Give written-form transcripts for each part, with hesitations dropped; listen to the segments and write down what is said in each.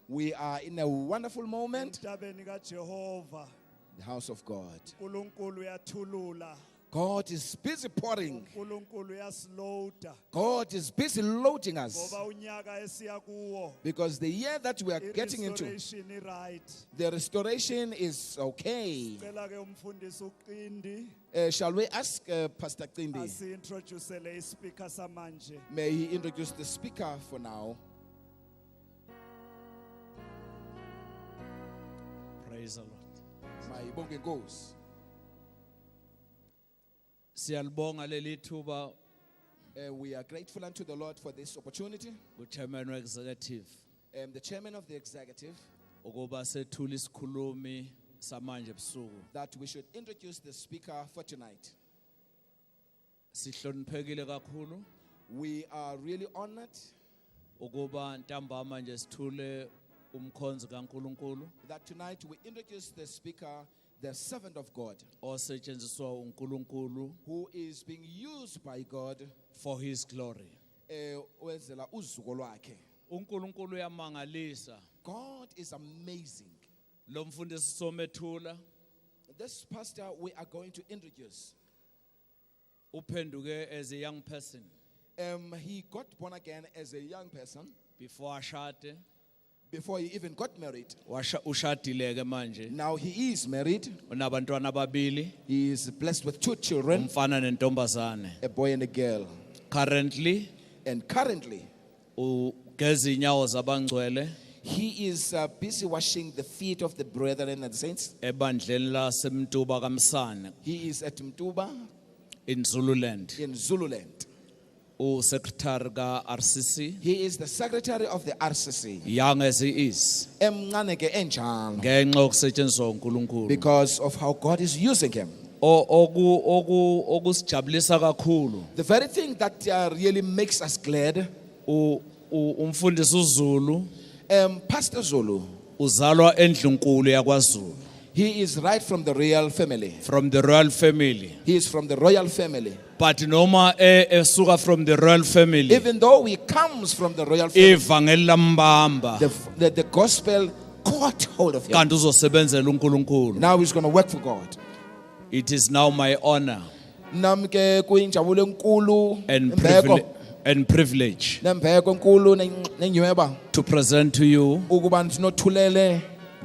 We are in a wonderful moment. emtabeni kaJehova. The house of God. uNkulunkulu uyathulula. God is busy pouring. uNkulunkulu uyasiloada. God is busy loading us. Ngoba unyaka esiya kuwo. Because the year that we are getting into, Restoration right. the restoration is okay. Cela ke umfundisi uQindi Shall we ask Pastor Qindi? asi-introduce le speaker samanje. May he introduce the speaker for now. Praise the Lord. Mayibonge Nkosi. Siyalibonga leli thuba We are grateful unto the Lord for this opportunity. kuchairman executive The chairman of the executive, ukuba sethula isikhulumi samanje ebusuku. that we should introduce the speaker for tonight. Sihloniphekile kakhulu We are really honored ukuba ntambama nje sithule umkhonzi kaNkuluNkulu that tonight we introduce the speaker, the servant of God, osetshenziswa uNkuluNkulu who is being used by God for his glory. wenzela uzuko lwakhe. uNkuluNkulu uyamangalisa. God is amazing. Lo mfundisi somethula This pastor we are going to introduce, uphenduke as a young person he got born again as a young person before ashade. before he even got married. Ushadile ke manje. Now he is married. Unabantwana ababili, He is blessed with 2 children, umfana nentombazane. a boy and a girl. Currently, And currently, ugeza inyawo zabangcwele he is busy washing the feet of the brethren and the saints. ebandleni lasemtuba kaMsane He is at Mtuba in Zululand. in Zululand. Secretary ka RCC, He is the secretary of the RCC. young as he is, Emncane ke enjalo, ngenxa yokusetshenziswa uNkulunkulu. because of how God is using him. Okusijabulisa kakhulu The very thing that really makes us glad, umfundisi uZulu Pastor Zulu, uzalwa endlunkulu yakwaZulu, he is right from the royal family. from the royal family. He is from the royal family. But noma esuka from the royal family, Even though he comes from the royal family, ivangeli lambamba the gospel caught hold of him. kanti uzosebenzela uNkulunkulu. Now he's going to work for God. It is now my honor Nami ke kuyinjabulo enkulu and privilege nembeko enkulu nenyweba to present to you ukuba sinothulele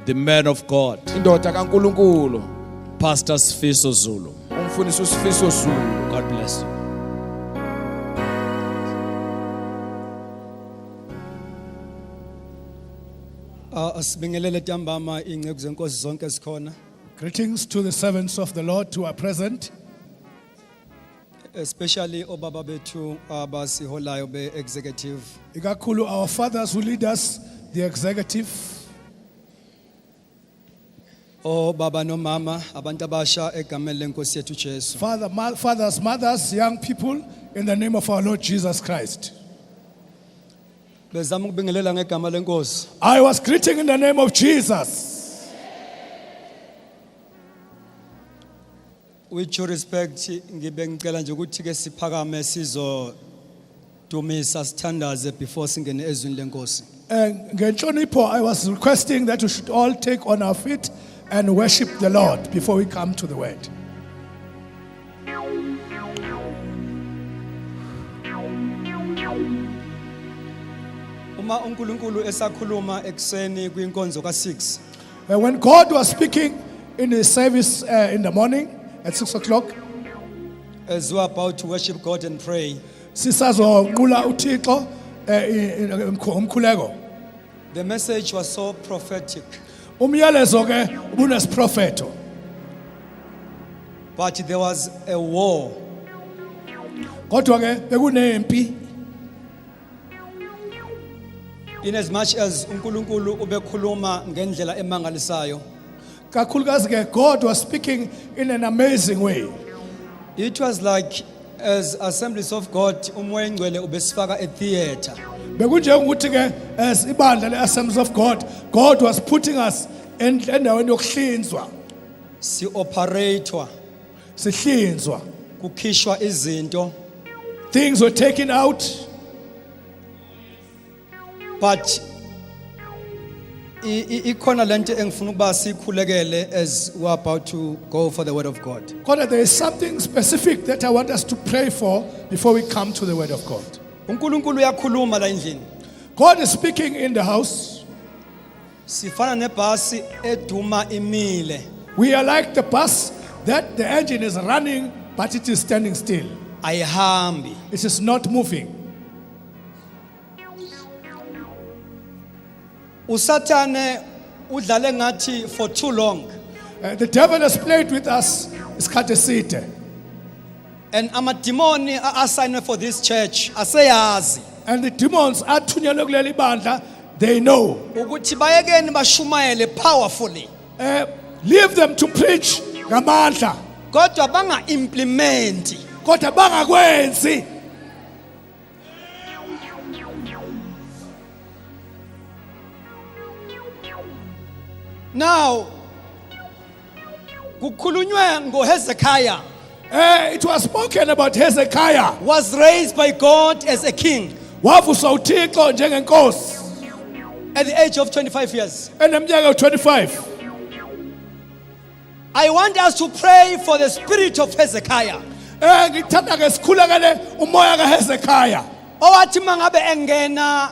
the man of God, indoda kaNkulunkulu, Pastor Sifiso Zulu. umfundisi uSifiso Zulu. God bless you. Asibingelele ntambama ingceku zenkosi zonke zikhona, Greetings to the servants of the Lord who are present, especially obaba bethu abasiholayo be executive. ikakhulu our fathers who lead us, the executive, Obaba no mama abantu abasha egameni lenkosi yethu Jesu. fathers, mothers, young people, in the name of our Lord Jesus Christ. Bezama ukubingelela ngegama lenkosi. I was greeting in the name of Jesus. With due respect ngibe ngicela nje ukuthi ke siphakame sizo dumisa sithandaze before singene ezwini lenkosi. And ngenhlonipho, I was requesting that we should all take on our feet and worship the Lord before we come to the word. Uma uNkulunkulu esakhuluma ekseni kwinkonzo ka6, And when God was speaking in his service in the morning at 6 o'clock, as we are about to worship God and pray, sisazonqula uThixo umkhuleko. the message was so prophetic, Umyalezo ke ubunesprofeto. but there was a war. Kodwa ke bekunempi. In as much as uNkulunkulu ubekhuluma ngendlela emangalisayo, Kakhulukazi ke God was speaking in an amazing way. it was like as Assemblies of God umoya engcwele ubesifaka etheater. Bekunjengokuthi ke as ibandla leAssemblies of God, God was putting us endaweni yokuhlinzwa. Si operator Sihlinzwa. kukhishwa izinto, Things were taken out, but ikhona lento engifuna ukuba sikhulekele as we're about to go for the word of God. God, there is something specific that I want us to pray for before we come to the word of God. uNkulunkulu uyakhuluma la endlini. God is speaking in the house. Sifana nebhasi eduma imile. We are like the bus that the engine is running, but it is standing still. Ayihambi. It is not moving. Usathane udlale ngathi for too long. The devil has played with us. Isikhathi eside. And amadimoni assigned for this church aseyazi And the demons athunyelwe kuleli bandla, they know. ukuthi bayekeni bashumayele powerfully. Leave them to preach ngamandla. Kodwa banga implement. Kodwa bangakwenzi. Now kukhulunywe ngoHezekiah It was spoken about Hezekiah. was raised by God as a king Wavuswa uThixo njengenkosi at the age of 25 years. eneminyaka 25. I want us to pray for the spirit of Hezekiah. Ngithanda ke sikhulekele umoya kaHezekiah. Owathi mangabe engena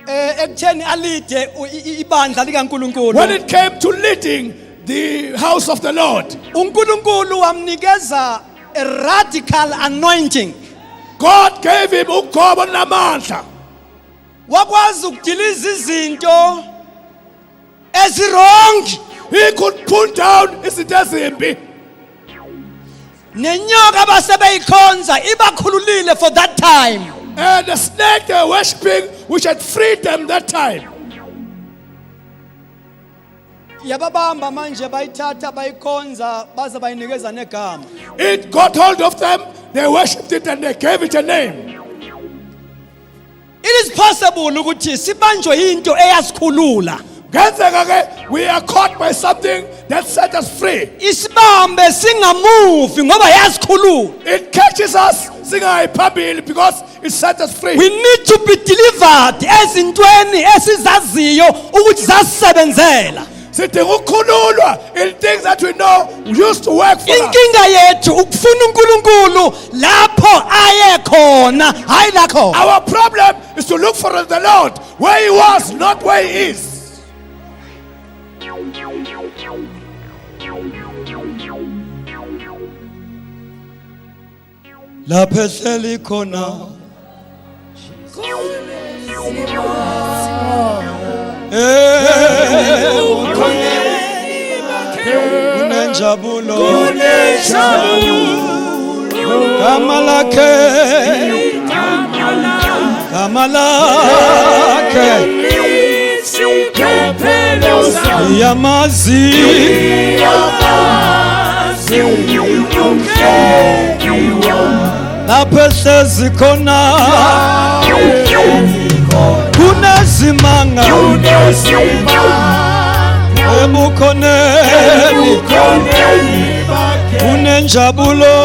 ekutheni alide ibandla likaNkuluNkulu. When it came to leading the house of the Lord, uNkulunkulu wamnikeza a radical anointing. God gave him ugobo namandla. Wakwazi ukudiliza izinto ezirong. He could pull down izinto ezimbi. Nenyoka basebeyikhonza ibakhululile for that time. And the snake they were worshipping, which had freed them that time. Yababamba manje bayithatha bayikhonza baze bayinikeza negama. It got hold of them, they worshipped it and they gave it a name. It is possible ukuthi sibanjwe into eyasikhulula. Ngenzeka ke, we are caught by something that set us free. Isibambe singamuvi ngoba yasikhulula. It catches us singayi phambili because it set us free. We need to be delivered ezintweni esizaziyo ukuthi zasisebenzela. Sidinga ukukhululwa in things that we know used to work for us. Inkinga yethu ukufuna uNkulunkulu lapho aye khona hayi la khona. Our problem is to look for the Lord where he was, not where he is. Lapho ehleli khona unenjabulo gama lakhe yamazi lapho ehlezi khona kunezimanga ebukhoneni unenjabulo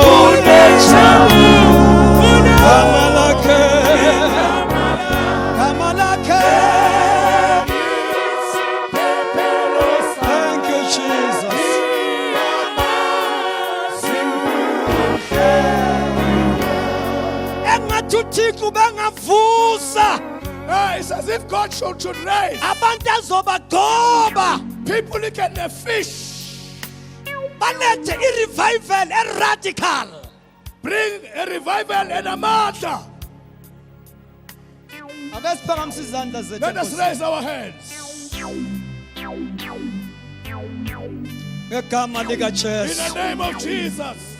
gama lakhe thank you Jesus. Engathuthixo bengavusa. It's as if God should raise Abantu azobagoba. people who can fish, Balethe i-revival radical. bring a revival and a matter. Ake siphakamise izandla zethu. Let us raise our hands. Ngegama lika In Jesu. the name of Jesus.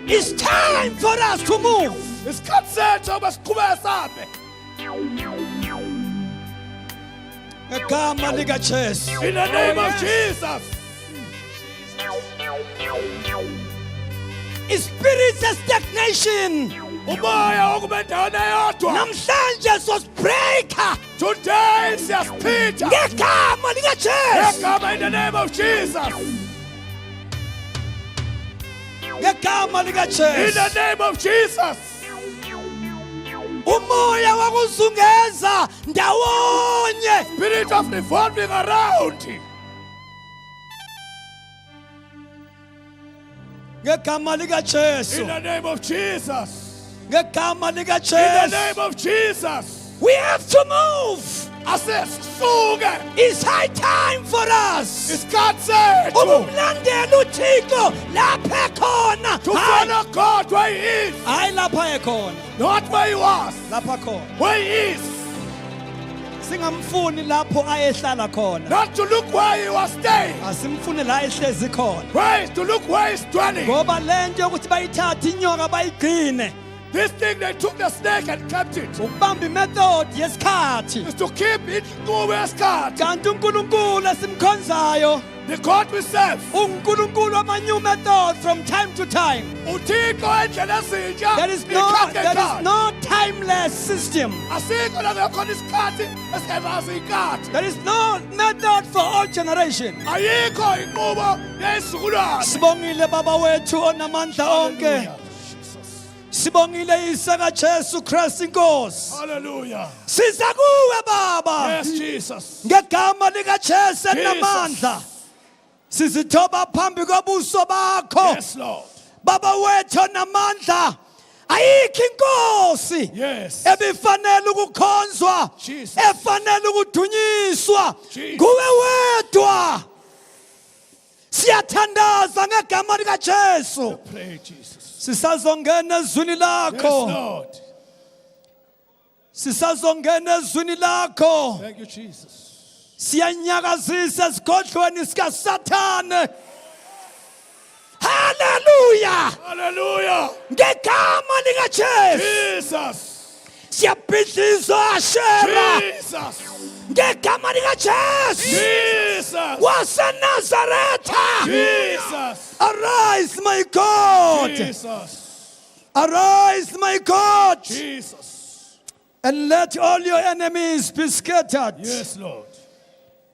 It's time for us to move. Isikhathi sethu abasiqhubeka sabe. Ngegama lika Jesu. In the name of Jesus. Spirits of stagnation. Umoya wokuba endaweni eyodwa. Namhlanje sosibreaka. Today siyasipitha. Ngegama lika Jesu. Ngegama in the name of Jesus. Ngegama lika In Jesu. the name of Jesus. umoya wakuzungeza ndawonye. Spirit of revolving around. Ngegama lika In Jesu. the name of Jesus. Ngegama lika In the Jesu. name of Jesus. We have to move. Asesisuke. It's high time for us. Isikhathi sethu. Ukumlandela uThixo lapha khona. To follow God where He is. Hayi lapha ekhona. Not where He was. Lapha khona. Where He is. Singamfuni lapho ayehlala khona. Not to look where He was staying. Asimfuni la ehlezi khona. Where is to look where He's dwelling. Ngoba lento yokuthi bayithathe inyoka bayigcine. This thing, they took the snake and kept it. Ukubamba imethod yesikhathi. Is to keep it nowhere scarred. Kanti uNkulunkulu esimkhonzayo The God we serve. uNkulunkulu ama new method from time to time. Uthixo endlela ezintsha. There is ikhathi. no timeless system. Asikho la ngakhona isikhathi esingenazo ikhathi. There is no method for all generation. Ayikho inqubo yezizukulwane. Sibongile baba wethu onamandla onke. Hallelujah. Sibongile isaka Jesu Christ inkosi. Hallelujah. Siza kuwe baba. Yes, Jesus. Ngegama lika Jesu namandla. Sizithoba phambi kobuso bakho. Yes, Lord. Baba wethu namandla. Ayikho inkosi. Yes. Ebifanele ukukhonzwa. Jesus. Efanele ukudunyiswa. Jesus. Kuwe wedwa. Siyathandaza ngegama lika Jesu. Pray, Jesus. Sisazongena ezwini Yes, lakho. Lord. Sisazongena ezwini lakho. Thank you, Jesus. Siyanyakazisa esigodlweni sika Sathane. Hallelujah. Hallelujah. Ngegama lika Jesu. Jesus. Siyabhidliza Ashera. Jesus. Ngegama lika Jesu. Jesus. WaseNazaretha. Jesus. Arise, my God. Jesus. Arise, my God. Jesus. And let all your enemies be scattered. Yes, Lord.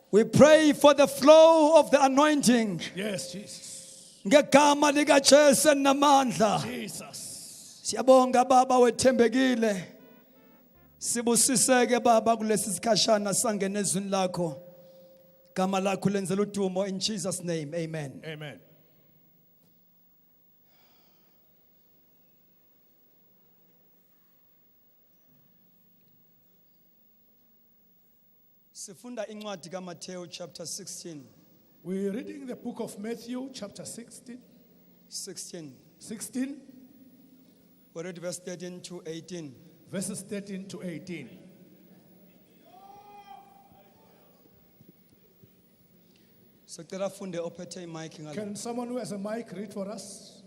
We pray for the flow of the anointing. Yes, Jesus. Ngegama lika Jesu namandla. Jesus. Siyabonga baba wethembekile. Sibusiseke baba kulesi sikhashana sangena ezwini lakho. Gama lakho lenzela udumo in Jesus name. Amen. Amen. Sifunda incwadi kaMateyu chapter 16. We're reading the book of Matthew, chapter 16. 16. We read verse 13 to 18. Verses 13 to 18. Sicela funde ophethe imic ngalo. Can someone who has a mic read for us?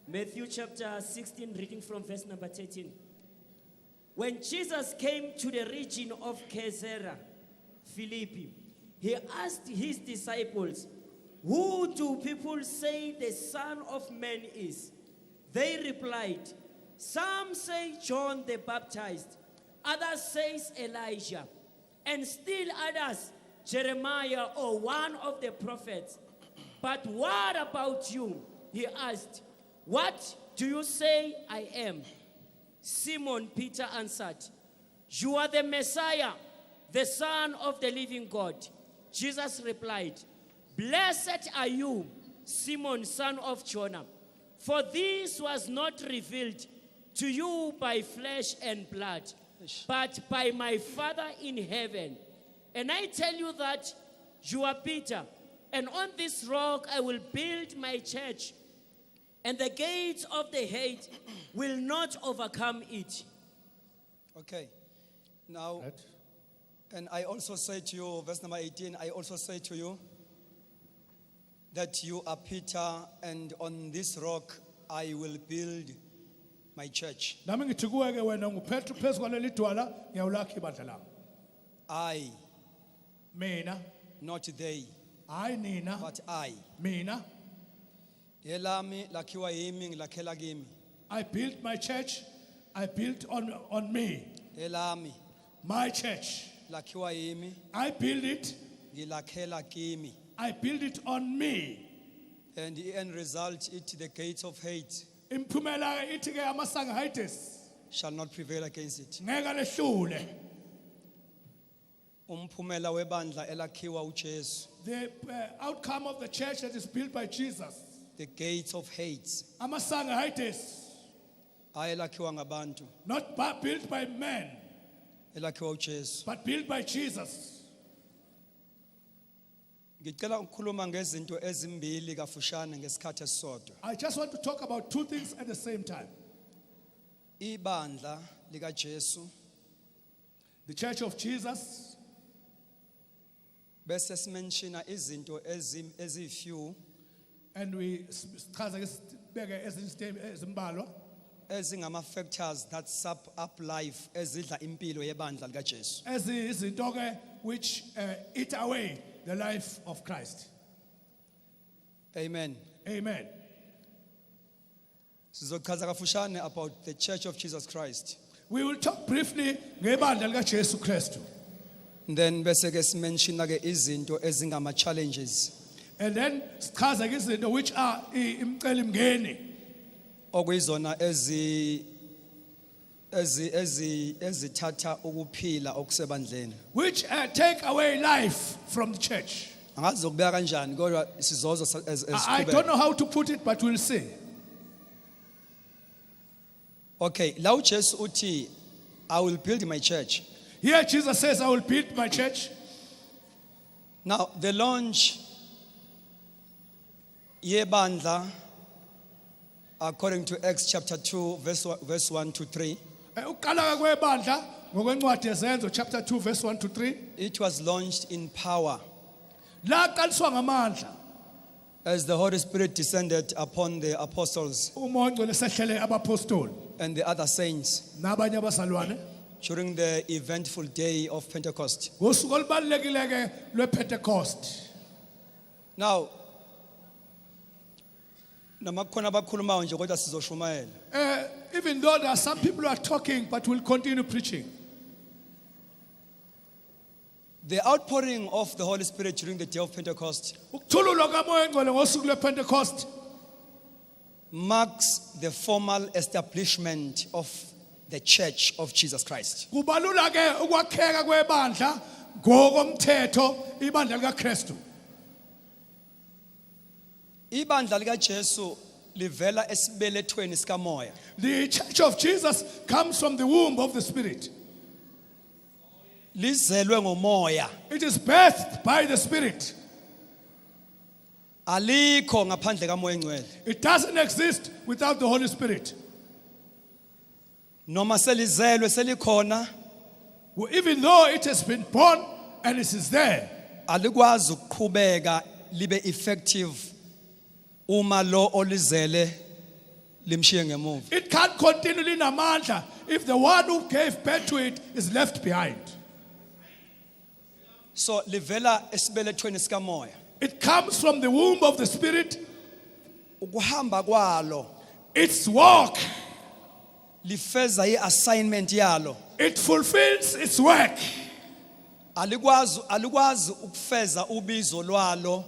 Matthew chapter 16, reading from verse number 13. When Jesus came to the region of Caesarea Philippi, he asked his disciples, "Who do people say the Son of Man is?" They replied, "Some say John the Baptist, others say Elijah, and still others Jeremiah or one of the prophets. But what about you?" He asked. "What do you say I am?" Simon Peter answered, "You are the Messiah, the Son of the living God." Jesus replied, "Blessed are you, Simon, son of Jonah, for this was not revealed to you by flesh and blood, but by my Father in heaven. And I tell you that you are Peter, and on this rock I will build my church, and the gates of the hate will not overcome it." Okay. Now, and I also say to you, verse number 18, I also say to you that you are Peter, and on this rock I will build my church. Nami ngithi kuwe ke wena nguPetru phezu kwaleli dwala ngiyawulakha ibandla lami. I, Mina, not they, hayi nina, but I. mina. Elami lakhiwa yimi ngilakhela kimi. I built my church. I built on me. Elami My church. lakhiwa yimi I built it. ngilakhela kimi. I built it on me. And the end result, it the gates of hate Imphumela ithi ke amasango Hades shall not prevail against it. ngeke lehlule. Umphumela webandla elakhiwa uJesu, The outcome of the church that is built by Jesus. the gates of hate, Amasanga Hades, ayelakhiwa ngabantu, not built by men, elakhiwa uJesu. but built by Jesus. Ngicela ukukhuluma ngezinto ezimbili kafushane ngesikhathi esisodwa. I just want to talk about two things at the same time. Ibandla likaJesu, The church of Jesus, bese simenshina izinto ezifew and we chaza ke sibeke ezimbalwa ezingama factors that sap up life ezidla impilo yebandla likaJesu. ezizinto ke which eat away the life of Christ. Amen. Amen. Sizochaza kafushane about the Church of Jesus Christ. We will talk briefly ngebandla likaJesu Kristu. Then bese ke simenshina ke izinto ezingama challenges And then sichaza ke izinto which are imcelimngeni okuyizona ezithatha ukuphila okusebandleni. which take away life from the church. Angazi zokubeka kanjani kodwa sizozo I don't know how to put it, but we'll see. Okay, la uJesu uthi I will build my church. Here Jesus says, I will build my church. Now the launch yebandla according to Acts chapter 2 verse 1 to 3, Uqala kwebandla ngokwencwadi yezenzo chapter 2 verse 1 to 3. it was launched in power La qaliswa ngamandla as the Holy Spirit descended upon the apostles umoya ongcwele sehlele abapostoli and the other saints nabanye abazalwane during the eventful day of Pentecost. ngosuku olubalulekile ke lwePentecost. Now namakhona abakhulumayo nje kodwa sizoshumayela. Even though there are some people who are talking, but we'll continue preaching. The outpouring of the Holy Spirit during the day of Pentecost Ukuthululwa kamoya ongcwele ngosuku lwePentecost marks the formal establishment of the Church of Jesus Christ. kubalula ke ukwakheka kwebandla ngokomthetho ibandla likaKristu. Ibandla likaJesu livela esibelethweni sikamoya. The church of Jesus comes from the womb of the Spirit. Lizelwe ngomoya. It is birthed by the Spirit. Alikho ngaphandle kamoya engcwele. It doesn't exist without the Holy Spirit. Noma selizelwe selikhona, Even though it has been born and it is there, alikwazi ukuqhubeka libe effective uma lo olizele limshiye ngemuva. it can't continue linamandla if the one who gave birth to it is left behind. So livela esibelethweni sikamoya. It comes from the womb of the Spirit. Ukuhamba kwalo Its walk, lifeza iassignment yalo. it fulfills its work. Alikwazi ukufeza ubizo lwalo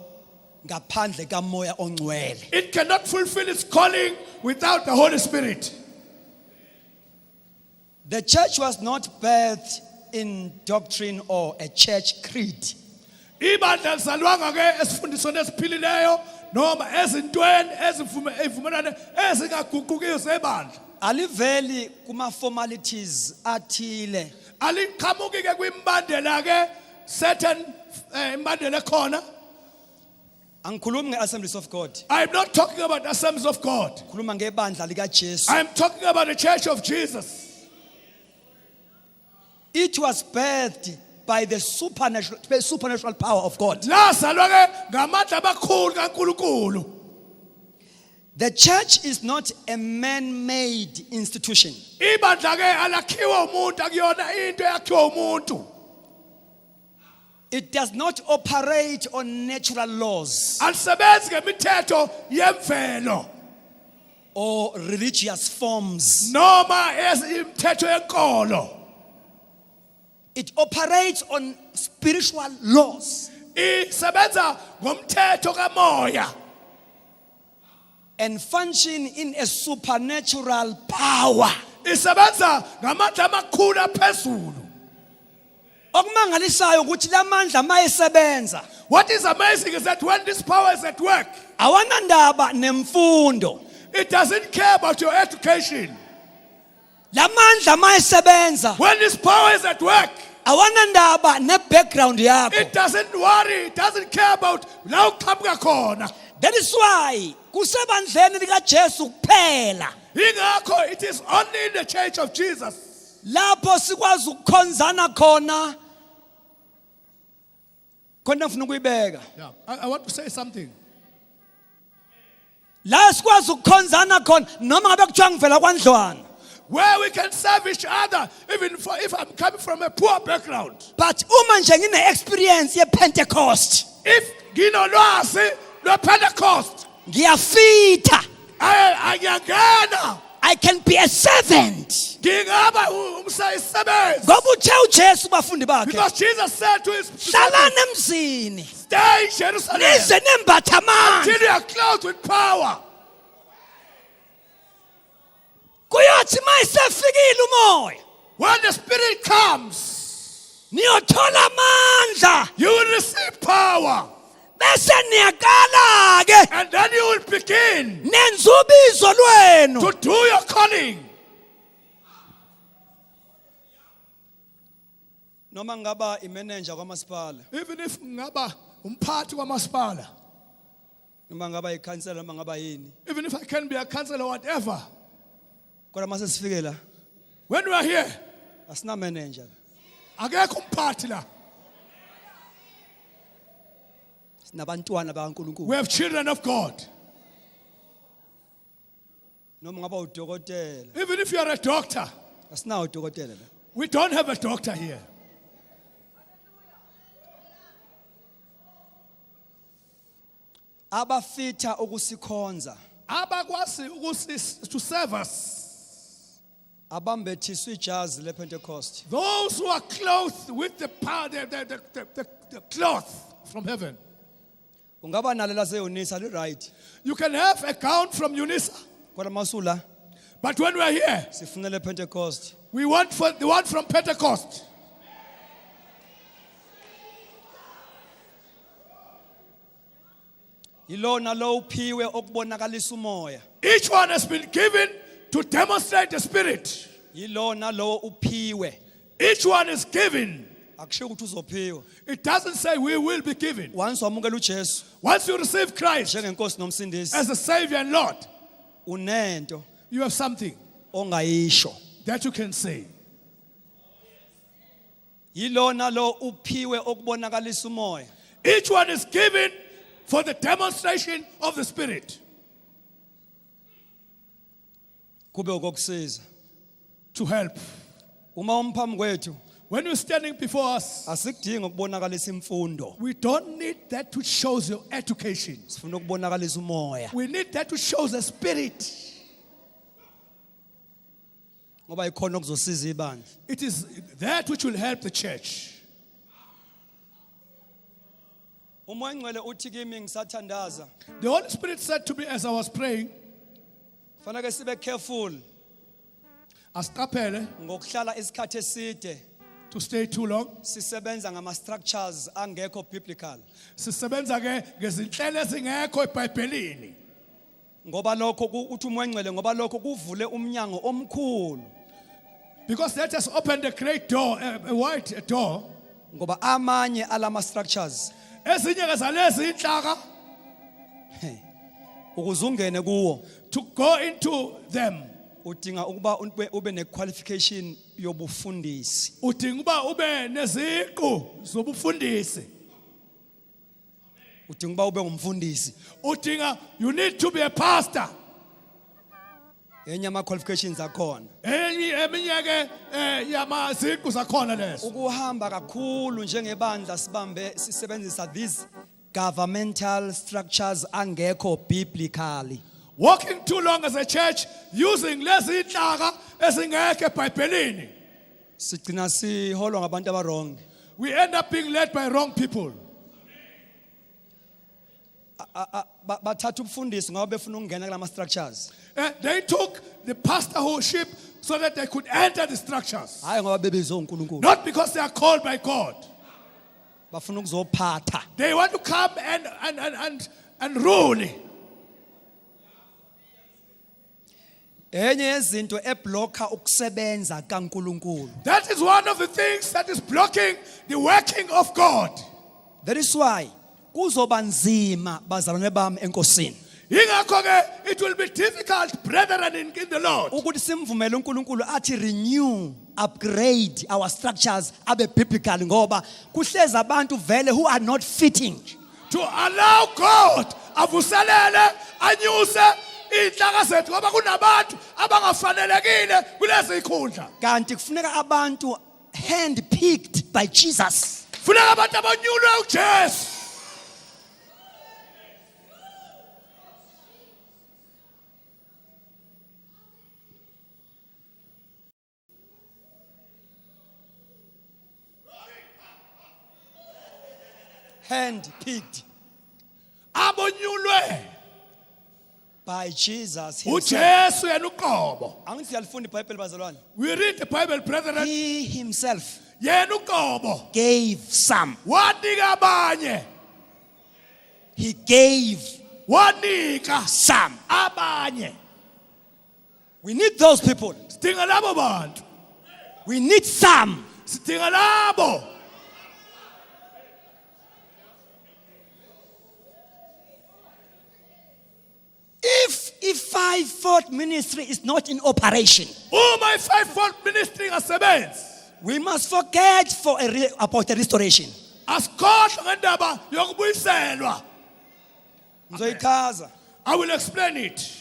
ngaphandle kamoya ongcwele. It cannot fulfill its calling without the Holy Spirit. The church was not birthed in doctrine or a church creed. Ibandla lisalwanga ke esifundisweni esiphilileyo noma ezintweni ezivumelane ezingaguqukiyo zebandla. Aliveli kuma formalities athile. Aliqhamuki ke kwimbandela ke certain imbandela ekhona. Angikhulumi ngeAssemblies of God. I'm not talking about the Assemblies of God. Khuluma ngebandla likaJesu. I'm talking about the church of Jesus. It was birthed by the supernatural power of God. Lazalwa ke ngamandla amakhulu kaNkulunkulu. The church is not a man-made institution. Ibandla ke alakhiwa umuntu akuyona into yakhiwa umuntu. It does not operate on natural laws Alisebenzi ngemithetho yemvelo or religious forms. noma imithetho yenkolo. It operates on spiritual laws Isebenza ngomthetho kamoya and function in a supernatural power. isebenza ngamandla amakhulu aphezulu. Okumangalisayo ukuthi lamandla mayesebenza What is amazing is that when this power is at work, awanandaba nemfundo. it doesn't care about your education. Lamandla mayesebenza When this power is at work, awanandaba ne-background yakho. it doesn't worry, it doesn't care about la uqhamuka khona. That is why kusebandleni likaJesu kuphela Ingakho it is only in the church of Jesus lapho sikwazi ukukhonzana khona. Khona ngifuna ukuyibeka. Yeah, I want to say something. La sikwazi ukukhonzana khona noma ngabe kuthiwa ngivela kwaNdlwana. Where we can serve each other, even if I'm coming from a poor background. But uma nje ngine experience ye Pentecost, If nginolwazi lwe-Pentecost, ngiyafitha. ayangena, I can be a servant. ngingaba umsebenzi. Ngoba uthe uJesu bafundi bakhe, Because Jesus said to his disciples, hlalani emzini stay in Jerusalem nize nembatha amandla. till you are clothed with power. Kuyothi mayisefikile umoya, When the Spirit comes, niyothola amandla you will receive power. bese niyaqala ke And then you will begin nenza ubizo lwenu. to do your calling. Noma ngaba imanager kwamasipala, Even if ngaba umphathi kwamasipala, noma ngaba ikhansela, noma ngaba yini, even if I can be a counselor or whatever, kodwa mase sifike la when we are here, asina manager. akekho umphathi la. Sinabantwana bakaNkulunkulu. We have children of God. Noma ngaba udokotela, Even if you are a doctor, asinawo udokotela la. we don't have a doctor here. Abafitha ukusikhonza, Abakwazi to serve us. abambethiswe ijazi lePentecost. Those who are clothed with the power, the cloth from heaven. Ungaba nalo laseYonisa li right. You can have a gown from Unisa, Kodwa masula but when we are here, sifunele Pentecost. we want for the one from Pentecost. Yilona lo uphiwe okubonakalisa umoya. Each one has been given to demonstrate the Spirit. Yilona lo uphiwe. Each one is given. Akusho ukuthi uzophiwa. It doesn't say we will be given. Once wamukela uJesu Once you receive Christ njengenkosi nomsindisi, as the Savior and Lord, unento you have something ongayisho. that you can say. Yilona lo uphiwe okubonakalisa umoya. Each one is given for the demonstration of the Spirit Kube ukukusiza. to help. Uma umphambi kwethu When you're standing before us, asikudingi ukubonakalisa imfundo. we don't need that which shows your education. Sifuna ukubonakalisa umoya. We need that which shows the Spirit. Ngoba ikhona okuzosiza ibandla. It is that which will help the church. Umoya ngcwele uthi kimi ngisathandaza. The Holy Spirit said to me as I was praying, Fanele sibe careful asiqaphele ngokuhlala isikhathi eside to stay too long. sisebenza ngama structures angekho biblical. Sisebenza ke ngezinhlelo ezingekho eBhayibhelini. Ngoba lokho uthi umoya ngcwele ngoba lokho kuvule umnyango omkhulu. Because that has opened a great door, a wide door. Ngoba amanye alama structures Ezinye ke zalezi inhlaka, ukuze ungene kuwo to go into them, udinga ukuba ube ne qualification yobufundisi. udinga uba ube neziqu zobufundisi. Udinga ukuba ube ngumfundisi. Udinga, you need to be a pastor. Enye ama qualifications akhona. Eminye ke yamaziqu zakhona lezo. Ukuhamba kakhulu njengebandla sibambe sisebenzisa these governmental structures angekho biblically. Walking too long as a church using lezi inhlaka ezingekho eBhayibhelini. Sigcina siholwa ngabantu abarong. We end up being led by wrong people. bathatha ubufundisi ngoba befuna ukungena kulama structures. They took the pastorship so that they could enter the structures. Hayi ngoba bebizwe uNkulunkulu. Not because they are called by God. Bafuna ukuzophatha. They want to come and rule. Enye yezinto eblocka ukusebenza kaNkulunkulu. That is one of the things that is blocking the working of God. That is why kuzoba nzima bazalwane bami enkosini. Ingakho-ke, it will be difficult, brethren in the Lord, Ukuthi simvumele uNkulunkulu athi renew, upgrade our structures abe biblical ngoba kuhlezi abantu vele who are not fitting. to allow God avuselele anyuse inhlaka zethu ngoba kunabantu abangafanelekile kulezi ikhundla. Kanti kufuneka abantu hand picked by Jesus. Funeka abantu abanyulwe uJesu. Hand picked Abonyulwe by Jesus himself. uJesu yena uqobo. Angithi yalifunda iBhayibheli bazalwane. We read the Bible, brethren. He himself Yena uqobo gave some. wanika abanye, He gave wanika some. abanye. We need those people. Sidinga labo bantu. We need some. Sidinga labo. If five-fold ministry is not in operation, Uma i-fivefold ministry ingasebenzi, we must forget about the restoration. asikhohlwe ngendaba yokubuyiselwa. Ngizoyichaza. I will explain it.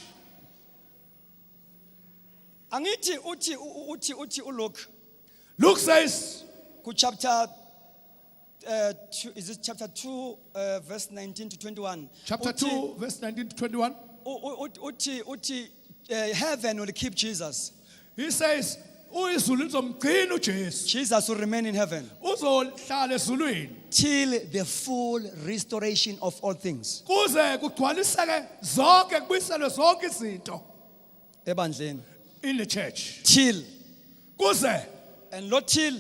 Angithi uthi uLuke Luke says, ku chapter 2, is it chapter 2 verse 19 to 21? chapter 2, verse 19 to 21. Uthi heaven will keep Jesus. He says, uyizulu lizomgcina uJesu. Jesus will remain in heaven Uzohlala ezulwini till the full restoration of all things. kuze kugcwaliseke zonke kubuyiselwe zonke izinto Ebandleni. in the church. Till. Kuze And lo till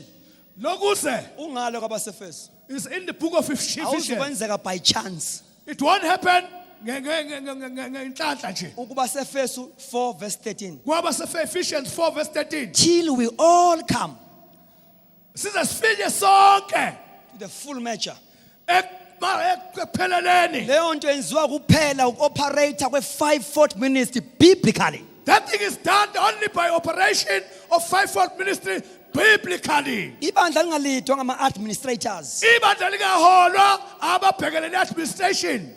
lokuze ungalo kwabaseFeso. is in the book of Ephesians. Awuzukwenzeka by chance. It won't happen ngenhlanhla nje. Ukuba seFeso 4 verse 13. Kwaba Ephesians 4 verse 13. Till we all come Size sifike sonke to the full measure. ekupheleleni. Leyo nto enziwa kuphela ukoperate kwe-five-fold ministry biblically. That thing is done only by operation of fivefold ministry biblically. Ibandla lingalidwa ngama-administrators. Ibandla lingaholwa ababhekelele administration.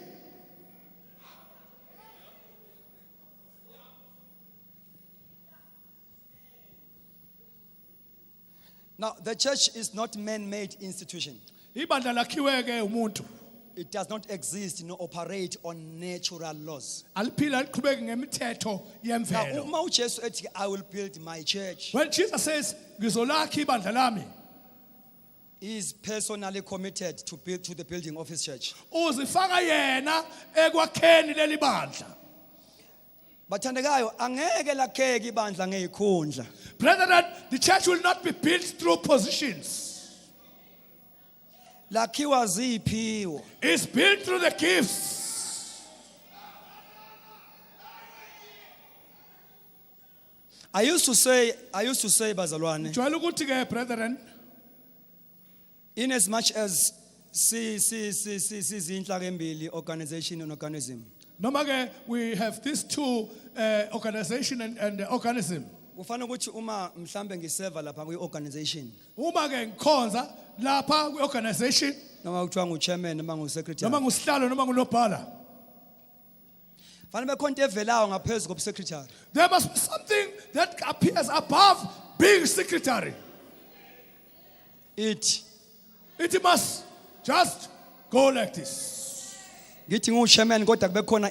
Now, the church is not man-made institution. Ibandla lakhiweke umuntu. It does not exist nor operate on natural laws. Aliphila liqhubeke ngemithetho Now, yemvelo. uma uJesu ethi I will build my church, When Jesus says ngizolakha ibandla lami, he is personally committed to the building of his church. uzifaka yena ekwakheni leli bandla. Bathandekayo, angeke lakheke ibandla ngezikhundla. Brethren, the church will not be built through positions. Lakhiwa ziphiwo. It's built through the gifts. I used to say bazalwane, Jwayele ukuthi ke brethren, in as much as sizinhlaka embili, organization and organism. noma ke we have these two organization and organism. Kufanele ukuthi uma mhlambe ngiseva lapha kwi-organization, Uma ke ngikhonza lapha kwi-organization, noma kuthiwa ngu-chairman noma ngu-secretary, noma ngusihlalo noma ngunobhala, fanele bekhona into evelayo ngaphezu kobu-secretary. there must be something that appears above being secretary. It It must just go like this. ngithi ngu-chairman kodwa kube khona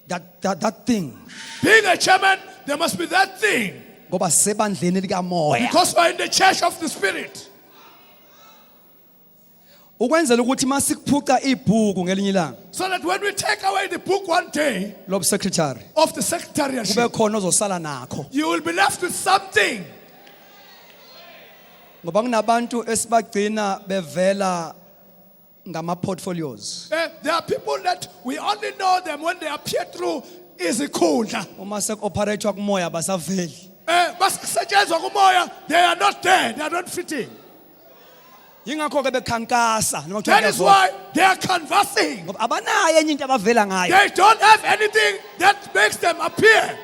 that thing Being a chairman, there must be that thing. ngoba sebandleni likamoya. Because we're in the church of the Spirit. ukwenzela ukuthi masikuphuca ibhuku ngelinye ilanga So that when we take away the book one day lob secretary of the secretariat, kube khona ozosala nakho you will be left with something. ngoba kunabantu esibagcina bevela ngama portfolios There are people that we only know them when they appear through izikhundla. uma sekuoperatewa kumoya basaveli Basisetshenzwa kumoya, they are not there, they are not fitting. yingakho ke bekhankasa noma That kuthiwa is why they are canvassing. ngoba abanayo enye into abavela ngayo They don't have anything that makes them appear.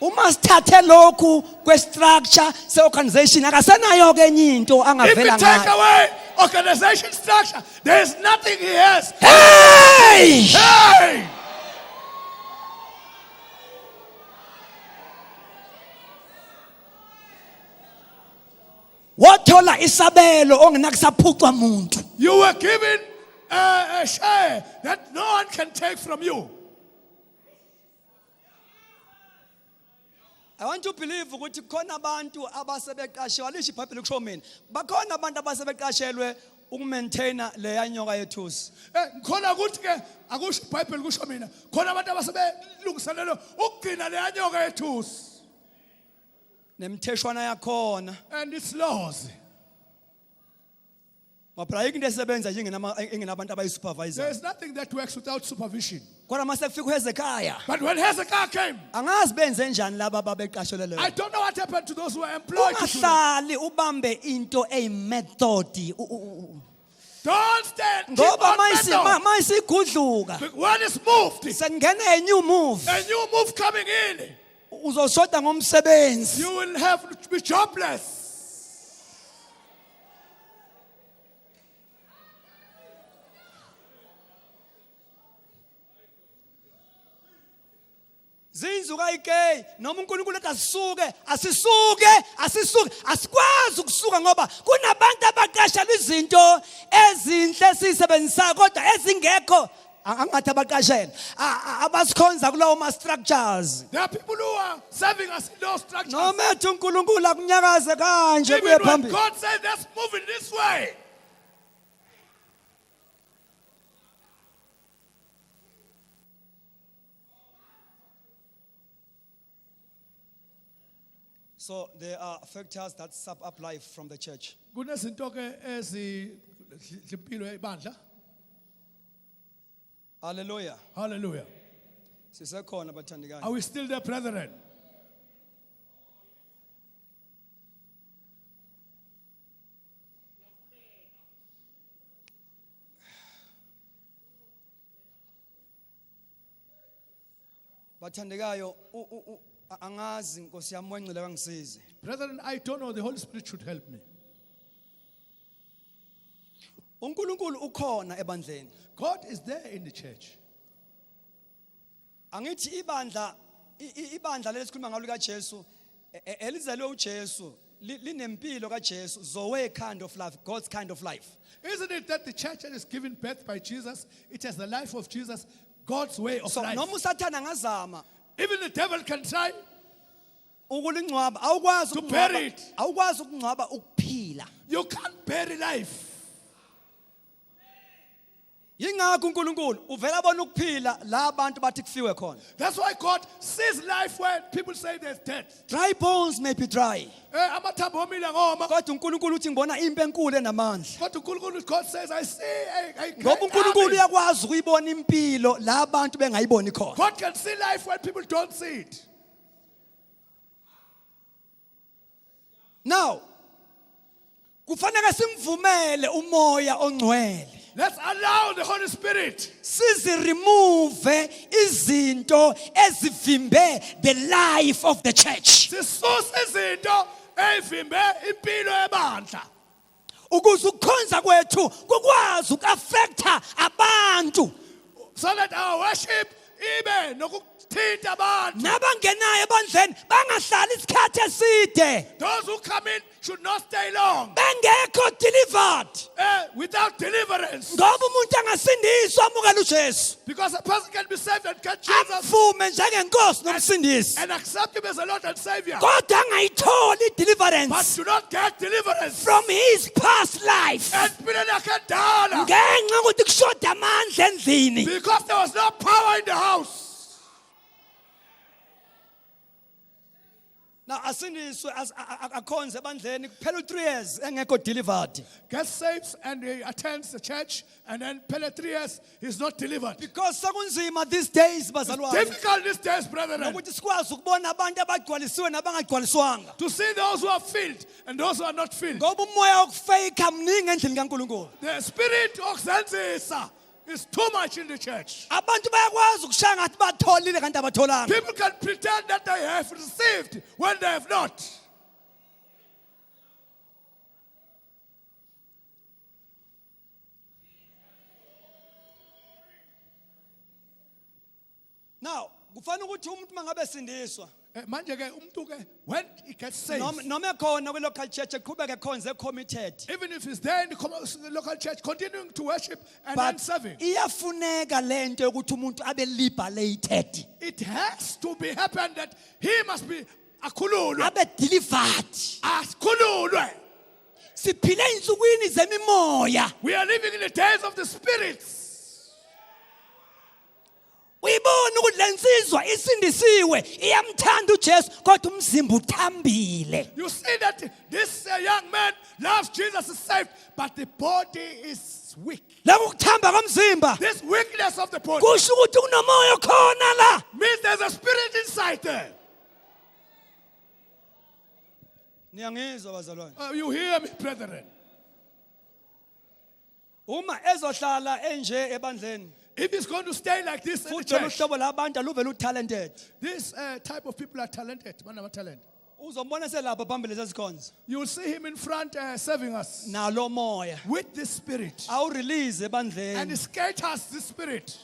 uma sithathe lokhu kwestructure seorganization akasenayo ke enye into If we angavela take ngayo away organization structure, there is nothing he has. hey Hey! wathola isabelo ongenakusaphucwa umuntu You were given a share that no one can take from you. I want to believe ukuthi khona abantu abasebeqashelwe alisho iBhayibheli kusho mina bakhona abantu abasebeqashelwe ukumaintaina leya nyoka yethusi Khona ukuthi ke akusho iBhayibheli kusho mina khona abantu abasebelungiselelwe ukugcina le nyoka yethusi nemtheshwana yakhona and its laws. ngoba ayikho into esebenza ingenabantu There abayisupervisor is nothing that works without supervision. kodwa mase kufika uHezekiah But when Hezekiah came, angazi benze njani laba ababeqashelwe leyo I don't know what happened to those who were employed to do that. ungahlali ubambe into eyimethod Don't stand. Keep ngoba on method. mayisigudluka When it's moved, sekungena a new move a new move coming in, uzoshoda ngomsebenzi you will have to be jobless. zinzuka ikey noma uNkulunkulu ethi asisuke asikwazi ukusuka ngoba kunabantu abaqashelwe izinto ezinhle sisebenzisayo kodwa ezingekho angathi abaqashela abasikhonza kulowo ma structures There are people who are serving us in those structures. noma ethi uNkulunkulu akunyakaze kanje kuye Even when phambili God says, let's move in this way. so there are factors that sap up life from the church Kunezinto ke ezidlimpilo ebandla. hallelujah Hallelujah. sisekhona bathandikayo Are we still there, brethren? bathandikayo angazi Nkosi yami wencele kangisize Brethren, I don't know. The Holy Spirit should help me. uNkulunkulu ukhona ebandleni God is there in the church. angithi ibandla lesikhuluma ngalo kaJesu elizelwe uJesu linempilo kaJesu zoe kind of life God's kind of life Isn't it that the church that is given birth by Jesus, it has the life of Jesus, God's way of so life? noma usathana ngazama Even the devil can try. ukulingcwaba awukwazi To bury ukungcwaba it. awukwazi ukungcwaba ukuphila You can't bury life. yingakho uNkulunkulu uvela bona ukuphila la abantu bathi kufiwe khona That's why God sees life where people say there's death. dry bones may be dry Amathambo omile ngoma. kodwa uNkulunkulu uthi ngibona impi enkulu enamandla Kodwa uNkulunkulu, God says, I see a ngoba great uNkulunkulu army. uyakwazi ukuyibona impilo la abantu bengayiboni khona God can see life when people don't see it. now kufanele simvumele umoya ongcwele Let's allow the Holy Spirit remove izinto ezivimbe the life of the church sisuse izinto ezivimbe impilo ebandla. ukuze ukukhonza kwethu kukwazi ukuaffecta abantu So that our worship ibe nokuthinta abantu. Nabangenayo ebandleni bangahlali isikhathi eside. Those who come in should not stay long. Bengekho delivered. Without deliverance. Ngoba umuntu angasindiswa amukela uJesu. Because a person can be saved and get Jesus Avume njengenkosi nomsindisi. and accept him as a Lord and Savior. Kodwa angayitholi But deliverance do not get deliverance. from his past life. And Ngenxa ukuthi kushoda amandla endlini. because there was no power in the house. Now asindiswe akhonze ebandleni kuphela 3 years engekho delivered. Gets saved and he attends the church, and then penal 3 years he's not delivered. Because sekunzima these days bazalwane. Difficult these days, brethren, Ukuthi sikwazi ukubona abantu abagcwalisiwe nabangagcwaliswanga. to see those who are filled and those who are not filled. Ngoba umoya wokufake amningi endlini kaNkulunkulu. The spirit of Zenzisa is too much in the church. Abantu bayakwazi ukushaya ngathi batholile kanti abatholanga. People can pretend that they have received when they have not. Now, kufanele ukuthi umuntu mangabe sindiswa Manje ke umuntu ke when he gets saved, noma ekhona kwi local church eqhubeke ekhonze committed. even if he's there in the local church continuing to worship and then But serving, iyafuneka lento ukuthi umuntu abe liberated. it has to be happen that he must be akhululwe. Abe delivered. Asikhululwe. Siphile insukwini zemimoya. We are living in the days of the spirits. Uyibona ukuthi lensizwa isindisiwe iyamthanda uJesu kodwa umzimba uthambile. You see that this young man loves Jesus, is saved, but the body is weak. Lokho kuthamba komzimba This weakness of the body kusho ukuthi kunomoya khona la. means there's a spirit inside there. Niyangizwa bazalwane. You hear me, brethren? Uma ezohlala enje ebandleni If he's going to stay like this in the futhi church, uhlobo labantu aluvela utalented. this type of people are talented. Man of talent. Uzombona selapha phambili zezikhonzo. You will see him in front serving us Nalo moya. with this spirit. Awu release And ebandleni. he scatters this spirit.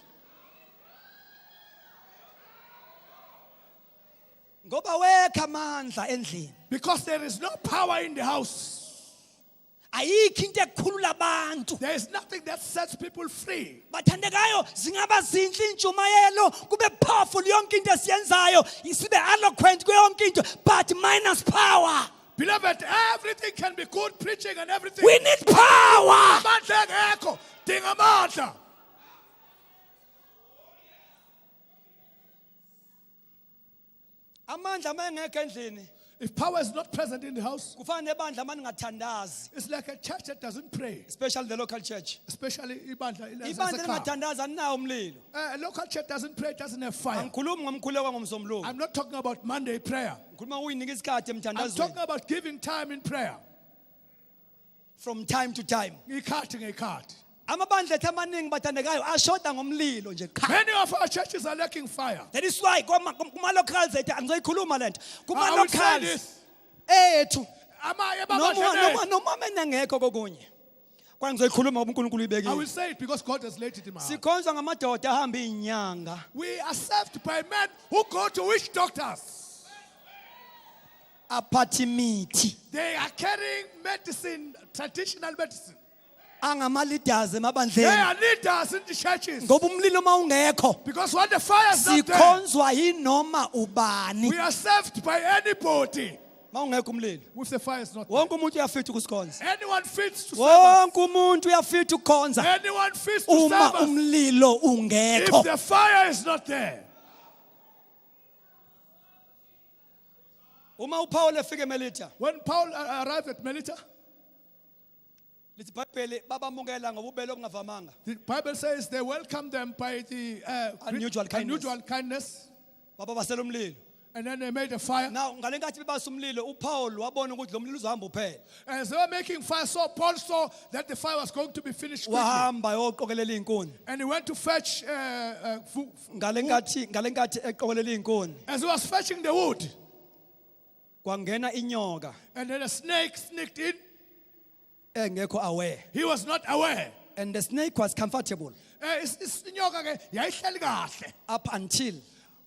Ngoba wekha amandla endlini. Because there is no power in the house. Ayikho into ekhulula abantu. There is nothing that sets people free. Bathandekayo zingaba zinhle intshumayelo kube powerful yonke into esiyenzayo isibe eloquent yonke into but minus power. Beloved, everything can be good preaching and everything. We need power. Amandla engekho, dinga amandla. Amandla mangekho endlini If power is not present in the house, kufanele ebandla maningathandazi, it's like a church that doesn't pray, especially the local church. especially ibandla. Ibandla lingathandazi alinawo umlilo. A local church doesn't pray, doesn't have fire. Angikhulumi ngomkhuleko ngomsombuluko. I'm not talking about Monday prayer. Ngikhuluma uyinika isikhathi I'm emthandazweni talking about giving time in prayer. from time to time. Ngikhathi. Amabandla ethu amaningi bathandekayo ashoda ngomlilo nje qha. Many of our churches are lacking fire. That is why kuma locals ethu angizoyikhuluma lento. Kuma I will say locals this. ethu Amanye babadlele. noma mina ngekho kokunye. Kwa ngizoyikhuluma ngoba uNkulunkulu I will uyibekile. say it because God has laid it in my heart. Sikhonzwa ngamadoda ahamba izinyanga. We are served by men who go to witch doctors. Aphathi imithi. They are carrying medicine, traditional medicine. Angama leaders They emabandleni. are leaders in the churches. Ngoba umlilo mawungekho. Because when the fire is not there, Sikhonzwa yinoma ubani. we are served by anybody. Mawungekho umlilo. If the fire is not there. Wonke umuntu uyafita ukusikhonza. Anyone fits to serve us. Wonke umuntu uyafita ukukhonza. Anyone fits to Uma serve us. umlilo If ungekho. the fire is not there. Uma uPaul efike eMelita, When Paul arrived at Melita, lithi iBhayibheli babamukela ngobubele obungavamanga. the Bible says they welcomed them by the Unusual kindness. unusual kindness. Baba basela umlilo. And then they made a fire. Now ngalenkathi bebasa umlilo uPaul wabona ukuthi lo mlilo uzohamba uphela. As they were making fire, so Paul saw that the fire was going to be finished quickly. Wahamba yoqokelela izinkuni. And he went to fetch Ngalenkathi eqokelela izinkuni as he was fetching the wood. kwangena inyoka And then a snake sneaked in. engekho aware. He was not aware. And the snake was comfortable. Inyoka ke yayihleli kahle up until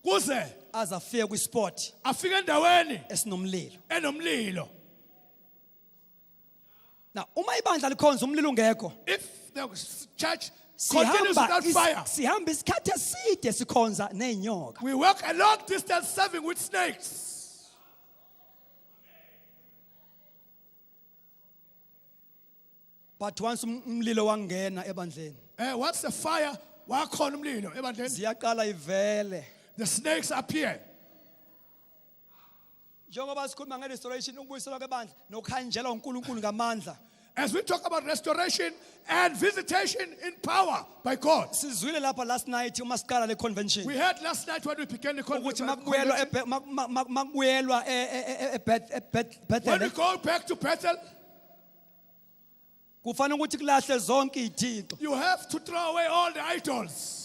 kuze azafika kwispot afike endaweni esinomlilo. enomlilo. Now uma ibandla likhonza umlilo ungekho, If the church continues without fire, sihamba isikhathi eside sikhonza nenyoka. we walk a long distance serving with snakes. But once umlilo wangena ebandleni, Once the fire wakhona umlilo ebandleni, ziyaqala ivele. the snakes appear. Njengoba sikhuluma ngerestoration, ukubuyiselwa kwebandla nokhanjelwa uNkulunkulu ngamandla. As we talk about restoration and visitation in power by God. Sizwile lapha last night uma siqala le convention. We heard last night when we began the Ukuthi convention. makubuyelwa When we eBethel, go back to Bethel, kufanele ukuthi kulahle zonke izithixo. you have to throw away all the idols.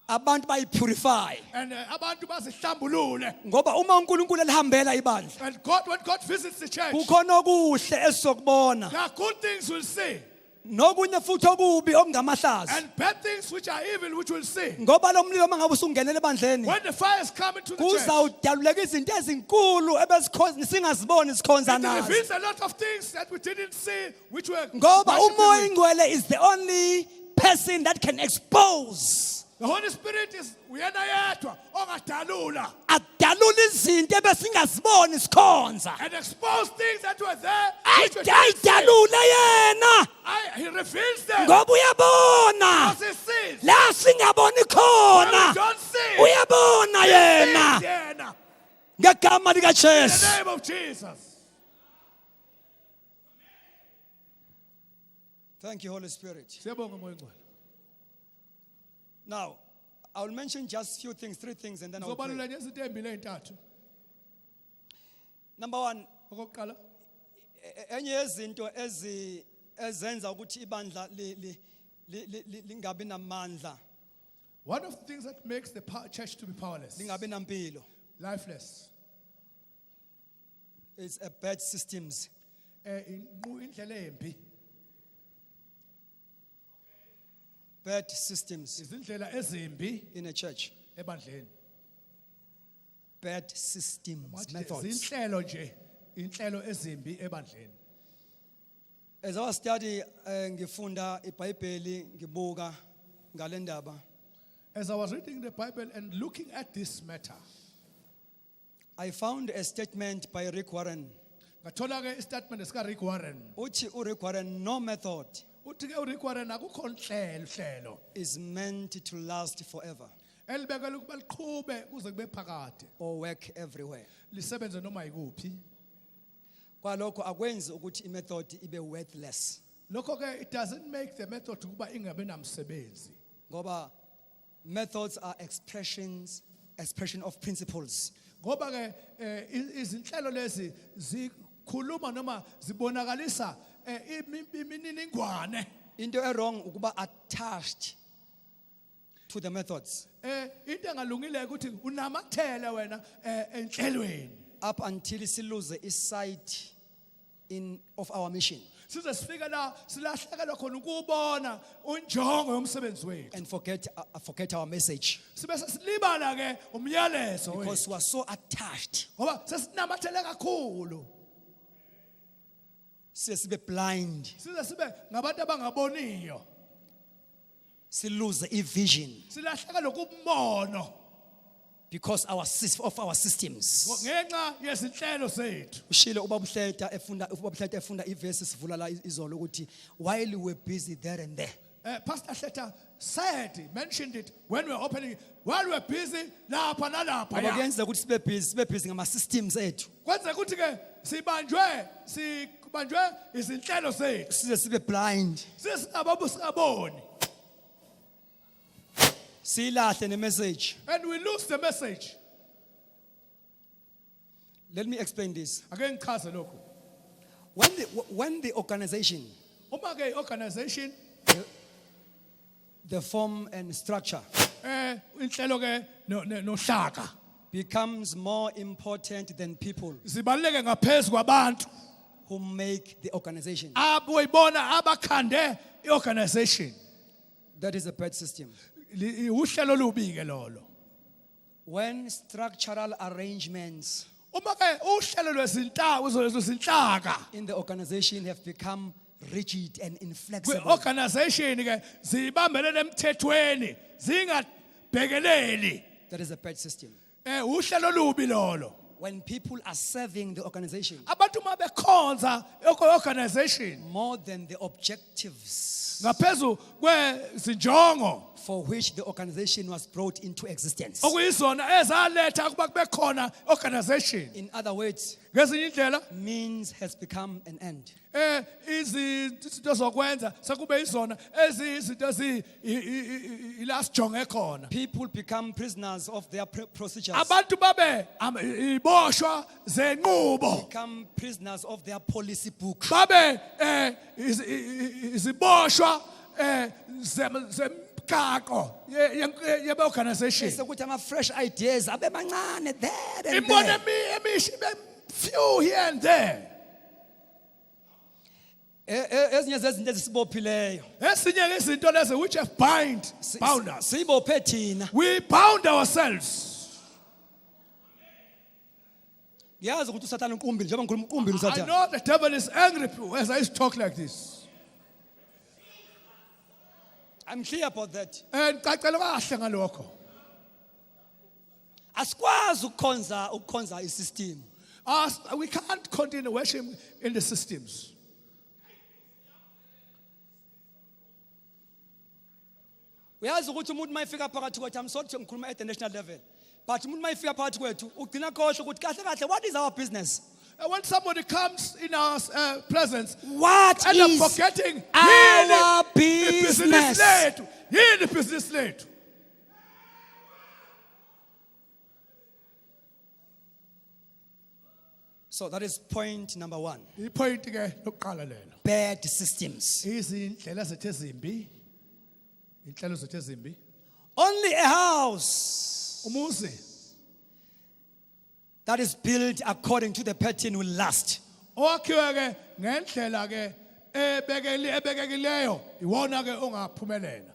Abantu bayipurify. And abantu bazihlambulule. Ngoba uma uNkulunkulu elihambela ibandla, And God, when God visits the church, kukhona okuhle esizokubona. there are good things we'll see. Nokunye futhi okubi okungamahlazo. And bad things which are evil which we'll see. Ngoba lo mlilo mangabe usungenele ebandleni, When the fires come into the church, kuzawudaluleka izinto ezinkulu singaziboni sikhonza it nazo. reveals a lot of things that we didn't see, which were Ngoba worshiping umoya with. ingcwele is the only person that can expose, The Holy Spirit is uyena yedwa ongadalula adalula izinto ebesingaziboni sikhonza. and expose things that were there. Which we didn't see. Ayidalule yena He reveals them. ngoba uyabona Because he sees. la singaboni When we khona, don't see. uyabona yena Yena. ngegama In likaJesu. the name of Jesus. Thank you, Holy Spirit. Siyabonga moya ongcwele. Now, I will mention just few things, 3 things, and then I will pray. Zobalula nje izinto ezimbili ezintathu. Number 1, Okokuqala, enye yezinto ezenza ukuthi ibandla lingabi namandla, one of the things that makes the church to be powerless, lingabi nampilo, lifeless, is a bad systems. indlela embi, Bad systems izindlela ezimbi in a church. ebandleni. Bad systems, Manje methods. zinhlelo nje, inhlelo ezimbi ebandleni. As I was studying, ngifunda iBhayibheli ngibuka ngale ndaba, As I was reading the Bible and looking at this matter, I found a statement by Rick Warren. ngathola ke istatement esika Rick Warren. Uthi uRick Warren, no method Uthi ke uRick Warren akukho hlelo is meant to last forever elibekela ukuba liqhube kuze kube phakade, or work everywhere. lisebenze noma yikuphi. Kwalokho akwenzi ukuthi imethod ibe worthless. Lokho ke it doesn't make the method ukuba ingabe namsebenzi. Ngoba methods are expression of principles. Ngoba ke izinhlelo lezi zikhuluma noma zibonakalisa imininingwane. Into wrong ukuba attached to the methods Into engalungile ukuthi unamathele wena enhlelweni. up until silose isight of our mission Size sifike la silahlekelwa khona ukubona unjongo yomsebenzi wethu. and forget our message Sibe sesilibala ke umyalezo wethu. because we are so attached. Ngoba sesinamathele kakhulu. Sibe blind, Size sibe ngabantu abangaboniyo. silose vision Silahlekelwa kubumbono because of our systems. ngenxa yezinhlelo zethu. Ushilo ubabhleta efunda ivesi sivula la izolo ukuthi while we were busy there and there, Pastor Hleta said, mentioned it when we were opening, while we were busy, lapha nalapha. ngoba kuyenza ukuthi sibe busy ngama systems ethu, Kwenza ukuthi ke sibanjwe izinhlelo zethu. sibe blind, Singaboni. silahle ne message. And we lose the message. Let me explain this. Ake ngichaze lokho. When the organization, Uma ke organization the form and structure inhlelo ke nohlaka becomes more important than people zibaleke ngaphezulu kwabantu who make the organization, abuyibona abakhande iorganization. That is a bad system. Uhlelo olubi ke lolo. When structural arrangements Uma ke uhlelo lwezinhlaka in the organization have become rigid and inflexible, kwi-organization ke zibambelele emthethweni zingabekeleli that is a bad system. uhlelo olubi lolo. When people are serving the organization Abantu uma bekhonza organization more than the objectives ngaphezu kwezinjongo for which the organization was brought into existence. okuyizona ezaletha ukuba kube khona organization. In other words, Ngezinye indlela means has become an end. izinto zokwenza sekube izona ezizinto ilast jonge khona. People become prisoners of their procedures, Abantu babe iboshwa zenqubo. become prisoners of their policy book. Babe iziboshwa zemgaqo yebe organization. Ukuthi ama-fresh ideas abe mancane there and Imibono there. emishi ibe few here and there. Ezinye zezinto ezisibophileyo Ezinye izinto lezi which have bound us. siyibophe thina. We bound ourselves. Ngiyazi ukuthi usathana uqumbile njengoba ngikhuluma uqumbile I usathana. know the devil is angry as I talk like this. I'm clear about that. Ngicacela kahle ngalokho. Asikwazi ukukhonza isystem. We can't continue worshiping in the systems. Uyazi ukuthi umuntu mayifika phakathi kwethu, I'm sorry to ngikhuluma at the national level, but umuntu mayifika phakathi kwethu ugcina kosho ukuthi kahle kahle, what is our business? And when somebody comes in our presence, What end up is forgetting our yini business? lethu. Yini business lethu. So that is point number 1. Ipoint ke lokuqala lelo. Bad systems. Izindlela zethu ezimbi. Inhlelo zethu ezimbi. Only a house Umuzi that is built according to the pattern will last. owakhiwe ke ngendlela ke ebekekileyo iwona ke ongaphumelela.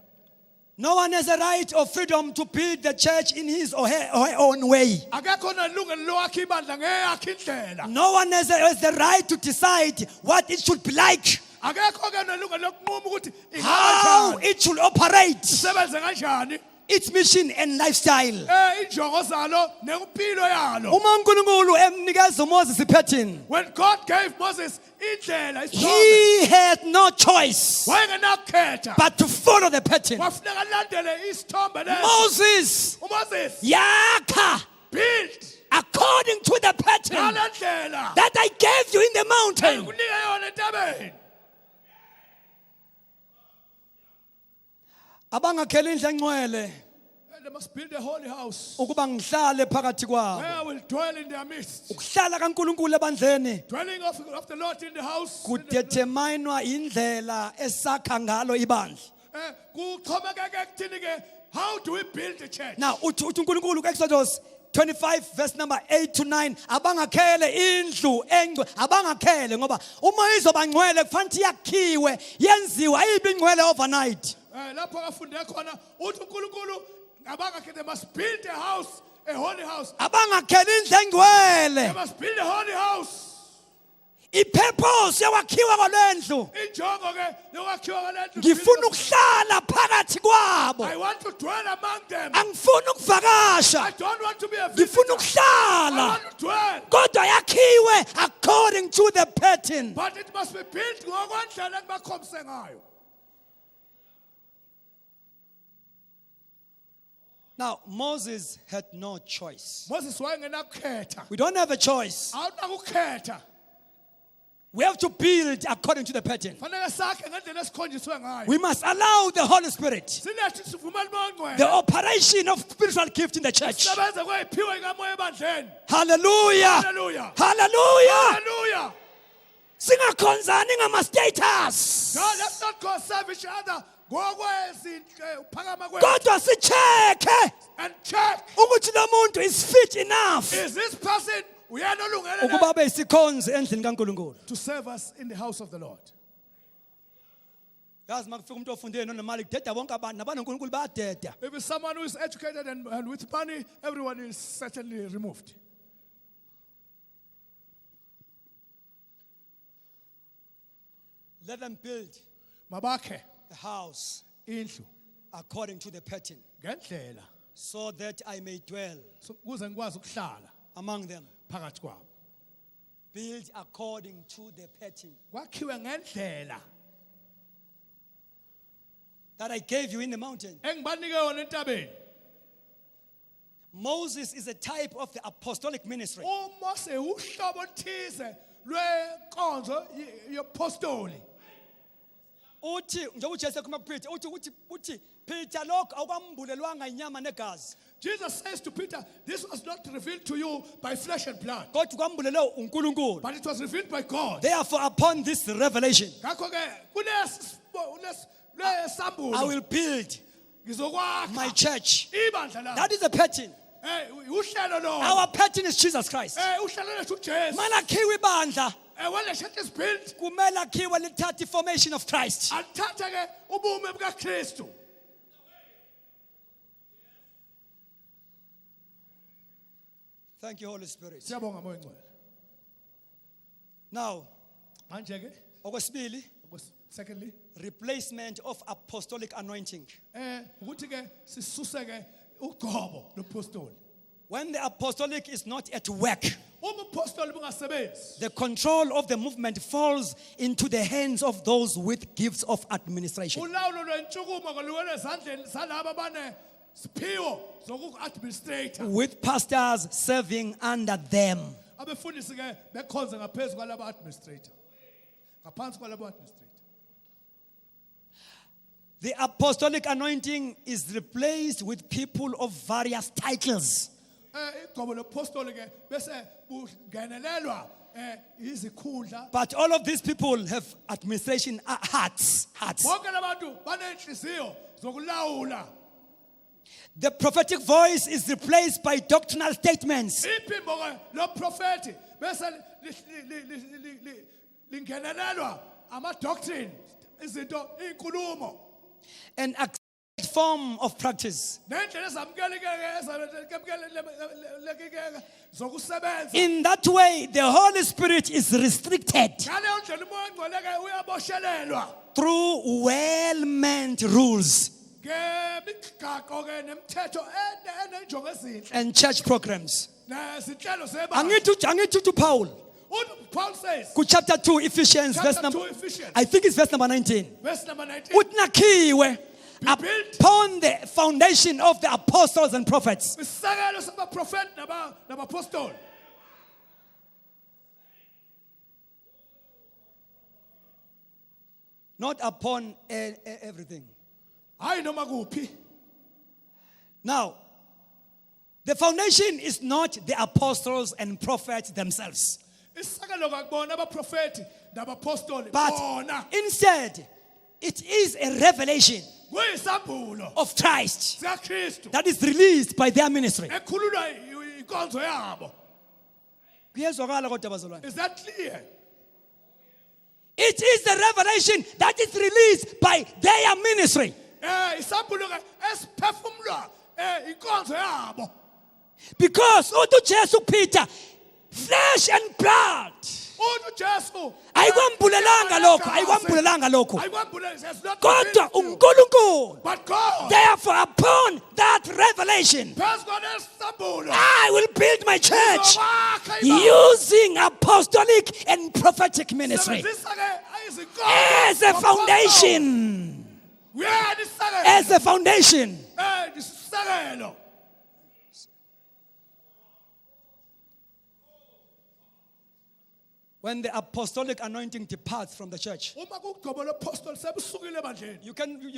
No one has a right or freedom to build the church in his or her own way. Akekho nelungelo lokwakha ibandla ngeyakhe indlela. No one has the right to decide what it should be like, Akekho ke nelungelo lokunquma ukuthi how ingaba it should operate, isebenze kanjani. its mission and lifestyle. Injongo zalo nempilo yalo. Uma uNkulunkulu emnikeza uMoses ipattern, When God gave Moses indlela isithombe he had no choice wayengenakukhetha but to follow the pattern. wafuneka alandele isithombe leso. Moses uMoses yakha built according to the pattern ngale ndlela that I gave you in the mountain. engikunike yona entabeni. Abangakhela indlu engcwele They must build a holy house ukuba ngihlale phakathi kwabo. where I will dwell in their midst. Ukuhlala kaNkulunkulu ebandleni Dwelling of the Lord in the house. kudeterminwa indlela esakha ngalo ibandla. Kuxhomekeke kuthini ke, how do we build the church? Now uthi uNkulunkulu Exodus 25 verse number 8 to 9 abangakhele indlu engcwe abangakhele ngoba uma izoba ngcwele kufanele yakhiwe yenziwe ayibi ngcwele overnight. Lapho afunde khona uthi uNkulunkulu abangakhe they must build a house, a holy house. Abangakhele indlu engcwele. They must build a holy house. Ipurpose yakwakhiwa kwalendlu Injongo ke yokwakhiwa kwale ndlu. ngifuna ukuhlala phakathi kwabo. I want to dwell among them. Angifuni ukuvakasha. I don't want to be a visitor. Ngifuna I ukuhlala. want to dwell. Kodwa yakhiwe according to the pattern. But it must be built ngokwendlela engibakhombise ngayo. Now Moses had no choice. Moses wayengenakukhetha. We don't have a choice. Awunakukhetha. We have to build according to the pattern. Fanele sakhe ngendlela esikhonjiswe ngayo. We must allow the Holy Spirit, Silethe sivumele bongcwele. the operation of spiritual gift in the church. Sebenze kweyiphiwe kamoya ebandleni. Hallelujah. Hallelujah. Hallelujah. Hallelujah. Singakhonzani ngama-status. God, let's not go serve each other. Kodwa sicheke And check. ukuthi lo muntu is fit enough Is this person uyanolungele ukuba abe yisikhonzi endlini kaNkulunkulu. to serve us in the house of the Lord? Yazi makufika umuntu ofundile nonemali kudeda bonke abantu nabaNkulunkulu bayadeda. If it's someone who is educated and with money, everyone is certainly removed. Let them build Mabakhe a house indlu according to the pattern, ngendlela so that I may dwell kuze ngikwazi ukuhlala among them. phakathi kwabo. Build according to the pattern Kwakhiwe ngendlela that I gave you in the mountain. engibanike yona entabeni. Moses is a type of the apostolic ministry. uMose uhlobo oluthize lwenkonzo yopostoli. Uthi njengoba uJesu ekhuluma kuPeter uthi Peter lokho akwambulelwanga inyama negazi Jesus says to Peter, this was not revealed to you by flesh and blood, kodwa kwambulelwe uNkulunkulu. but it was revealed by God. Therefore upon this revelation Ngakho-ke I kunesambulo will build my ngizokwakha church. ibandla lami. That is the pattern. Uhlelo lo. Our pattern is Jesus Christ. Uhlelo lethu uJesu. Malakhiwe ibandla When the church is built, kumele akhiwe lithathe formation of Christ. alithatha-ke ubume bukaKristu. Thank you, Holy Spirit. Siyabonga Moya Ngcwele. Now, Manje-ke, okwesibili, secondly, replacement of apostolic anointing. ukuthi-ke sisuse-ke ugcobo lopostoli. When the apostolic is not at work, Uma upostoli bungasebenzi, the control of the movement falls into the hands of those with gifts of administration. ulawulo lwentshukumo kaluwele ezandleni zalabo abanesiphiwo zoku-administrator. With pastors serving under them. Abefundisi-ke bekhonze ngaphezu kwalabo administrator. Ngaphansi kwalabo administrator. The apostolic anointing is replaced with people of various titles. Igcobo lopostoli-ke bese bungenelelwa izikhundla. But all of these people have administration hearts. Bonke labantu banenhliziyo zokulawula. The prophetic voice is replaced by doctrinal statements. Iphimbo-ke loprofethi bese lingenelelwa ama-doctrine, izinto, iy'nkulumo. An accepted form of practice. Nendlela ezamukelekeke zokusebenza. In that way, the Holy Spirit is restricted Ngaleyo ndlela umoya ongcwele-ke uyaboshelelwa through well-meant rules ngemigaqo-ke nemithetho enenjongo ezinhle and church programs. nezinhlelo zebandla. Angithi to Paul. Paul says, Chapter 2, Ephesians, Chapter verse number, 2 Ephesians. I think it's verse number 19. verse number 19, Uthi nakhiwe built upon the foundation of the apostles and prophets. isisekelo sabaprofethi nabapostoli. Not upon everything. Hayi noma kuphi. Now, the foundation is not the apostles and prophets themselves, Isisekelo kakubona abaprofethi nabapostoli but bona. instead, it is a revelation Kuyisambulo of Christ sikaKristu that is released by their ministry. ekhululwa inkonzo yabo. Kuyezwakala kodwa bazalwane. Is that clear? It is the revelation that is released by their ministry. Isambulo-ke esiphefumulwa inkonzo yabo. Because uJesu Peter, flesh and blood. uJesu Ayikwambulelanga lokho, ayikwambulelanga lokho. Ayikwambulelanga, it's not Kodwa revealed to you. uNkulunkulu. But God, Therefore, upon that revelation, phezu kwalesambulo, I will build my church uzokwakha ibandla. using apostolic and prophetic ministry Sebenzisa-ke izinkonzo as a zomphako. foundation. Uyena isisekelo. As a foundation. Isisekelo. When the apostolic anointing departs from the church, Uma kugcobo lopostoli sebusukile ebandleni. you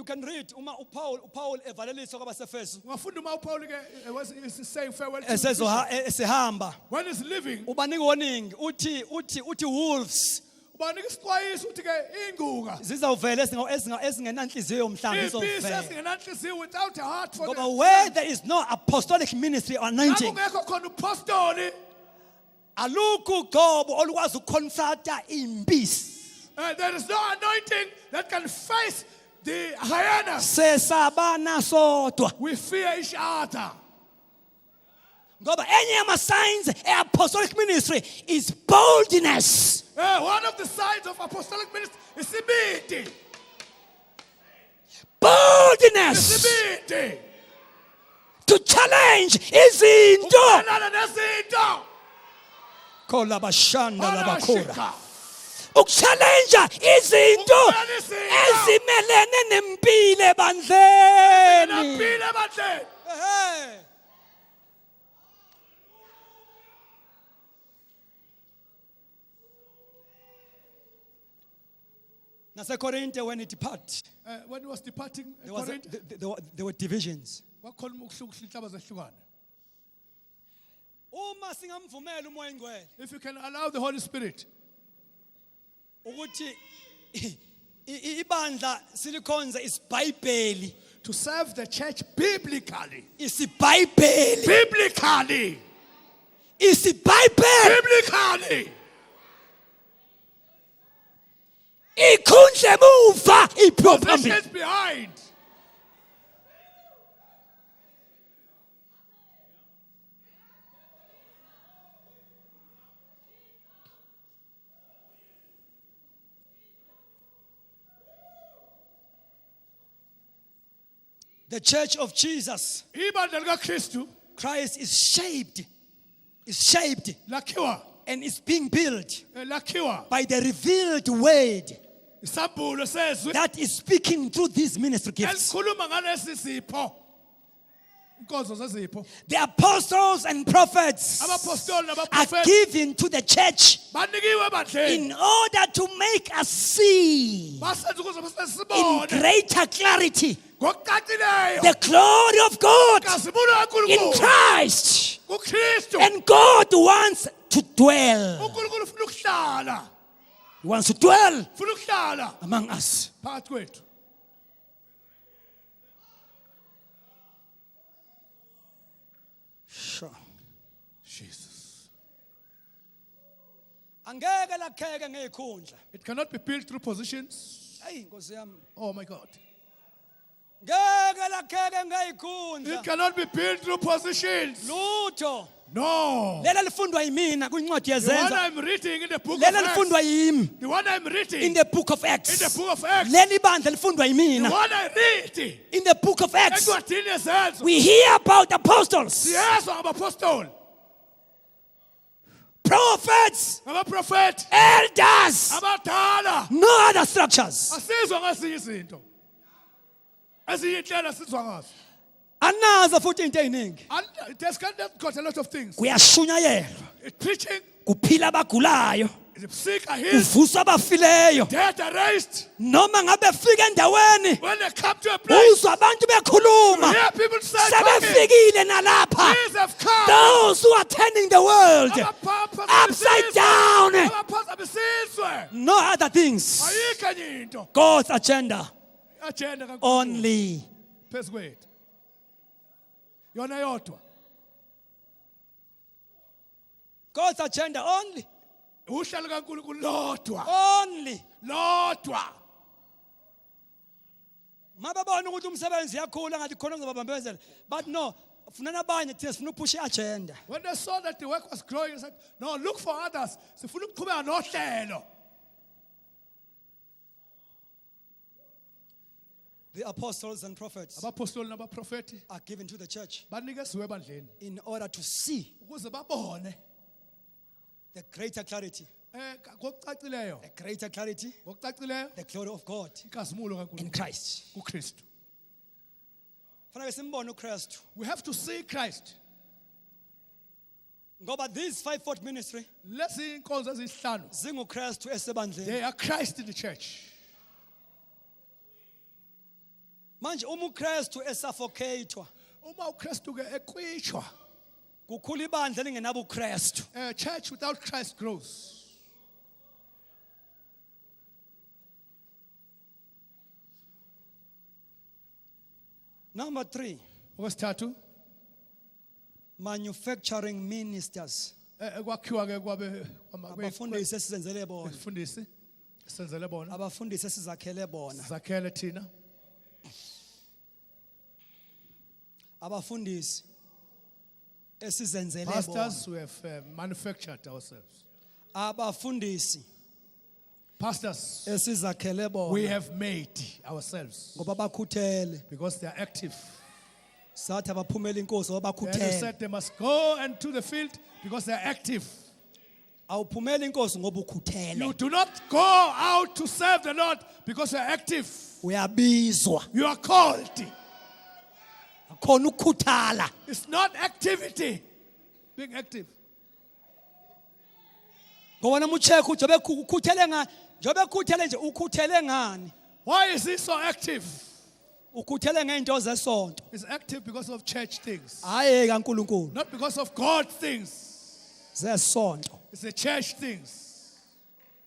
can read uma uPaul evalelisa kwabaseFesu Ungafunda uma uPaul-ke is saying farewell to esehamba when he's living, ubanika warning uthi wolves ubanika isixwayiso uthi-ke iy'nguka. zizawuvela ezingenanhliziyo yomhlanga Iy'mpisi izovela. ezingenanhliziyo without a heart for Ngoba where there is no apostolic ministry or anointing, kungekho khona upostoli, alukho ugcobo olukwazi ukuconfronta impisi. there is no anointing that can face The hyenas, sesabana sodwa. we fear each other. Ngoba enye yama signs apostolic ministry is boldness. One of the signs of apostolic ministry is ibindi. Boldness Ibindi. to challenge izinto. Ukubonana nezinto. Kola bashanda labakora. Onashika. Ukuchallenge izinto Ukubona izinto. ezimelene nempilo ebandleni. Naphile ebandleni. Ehhe. NaseKorinte when it departed, When he was departing, there was Corinth, there were divisions. wakhona ukuhlukuhla inhlaba zehlukane. Uma singamvumela umoya ingcwele If you can allow the Holy Spirit ukuthi ibandla silikhonza isibhayibheli, to serve the church biblically. isibhayibheli, Biblically. isibhayibheli, Biblically. ikhundle emuva iphiwe phambili. Positions behind. The church of Jesus, Ibandla likaKristu Christ is shaped lakhiwa, and is being built lakhiwa. by the revealed word Isambulo sezwi that is speaking through these ministry gifts. elikhuluma ngalesi sipho. Inkonzo zezipho. The apostles and prophets Abapostoli are nabaprofeti given to the church banikiwe ebandleni. in order to make us see Basenza ukuze in sibone greater clarity ngokucacileyo the glory of God kazibulo in kaNkulunkulu Christ. kuKristu. And God wants to dwell. uNkulunkulu ufuna ukuhlala, He wants to dwell ufuna ukuhlala among us. phakathi kwethu. Sure. Jesus. Angeke lakheke ngezikhundla. It cannot be built through positions. Hey Nkosi yami. Oh my God. Ngeke lakheke ngezikhundla. It cannot be built through positions. Lutho. No. Lela lifundwa yimina kwincwadi The one yezenzo. I'm reading in the book of Lela Acts. lifundwa yimi The one I'm reading in the book of in Acts. the book of Acts. Leli bandla lifundwa The yimina one I read in the book of Acts. encwadini yezenzo. We hear about apostles, Siyezwa ngabapostoli, prophets, ngabaprofeti, elders, abadala. no other structures. Asizwa ngezinye izinto. Ezinye inhlelo asizwa ngazo. Anaza futhi into eziningi. And there's got a lot of things. Kuyashunyayelwa, It's preaching, kuphila abagulayo, the sick are healed, kuvuswa abafileyo. dead are raised. Noma ngabe fika endaweni When they come to a place, uzwa abantu bekhuluma, hear people say, "Talking." sebefikile nalapha. These have come. Those who are turning the world Abapapa upside down. abaphaza besizwe. No other things. Ayikho enye into. God's agenda Agenda kaNkulunkulu only. phezu kwethu. Yona yodwa. God's agenda only. Uhlelo kaNkulunkulu lodwa. Only. Lodwa. Mababona ukuthi umsebenzi yakhula ngathi khona ngizobabambezela. But no, funana abanye thina sifuna ukuphusha agenda. When they saw that the work was growing, they said, "No, look for others." Sifuna ukuqhubeka nohlelo. The apostles and prophets Abapostoli nabaprofeti are given to the church banikeziwe ebandleni in order to see ukuze babone the greater clarity, ngokucacileyo, the greater clarity, ngokucacileyo the glory of God inkazimulo in kaNkulunkulu Christ. kuKristu. Fanele simbone uKristu. We have to see Christ. Ngoba these fivefold ministry Lezi inkonzo ezihlanu, zinguKristu esebandleni. they are Christ in the church. Manje uma uKristu esuffocatewa, Uma uKristu ke eqhwitshwa, kukhula ibandla elingenabo uKristu. a church without Christ grows. Number 3, Okwesithathu, manufacturing ministers. kwakhiwa ke kwabe Abafundisi esizenzele bona. abafundisi senzele bona, Abafundisi esizakhele bona. zakhele thina. abafundisi esizenzele Pastors, we have manufactured ourselves. abafundisi Pastors, esizakhele we bona have made ourselves ngoba bakhuthele because they are active. sathi abaphumela inkosi ngoba And you bakhuthele said they must go into the field because they are active. awuphumela inkosi ngoba ukhuthele You do not go out to serve the Lord because you are active. uyabizwa You are called. khona ukukhuthala It's not activity. Being active. ngoba noma ucheck ujobe ukhuthele ngani njobe ukhuthele nje ukhuthele ngani Why is he so active? ukhuthele ngeinto zesonto He's active because of church things, hayi kaNkuluNkulu not because of God things. zesonto It's the church things.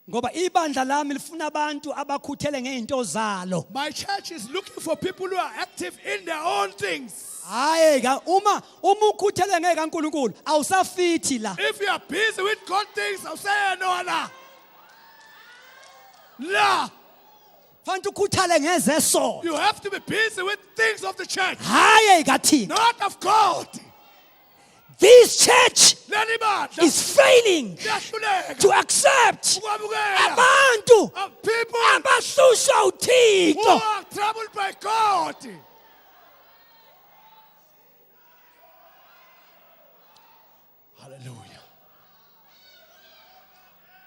ngoba ibandla lami lifuna abantu abakhuthele ngeinto zalo My church is looking for people who are active in their own things. hayi uma ukhuthele ngekaNkuluNkulu awusafithi la If you are busy with God things, I'll say no, no. No. fanele ukhuthale ngezesonto You have to be busy with things of the church, hayi kathina not of God. this church Leli bandla is failing liyahluleka to accept ukwamukela abantu people abahlusha who uThixo are troubled by God. Hallelujah.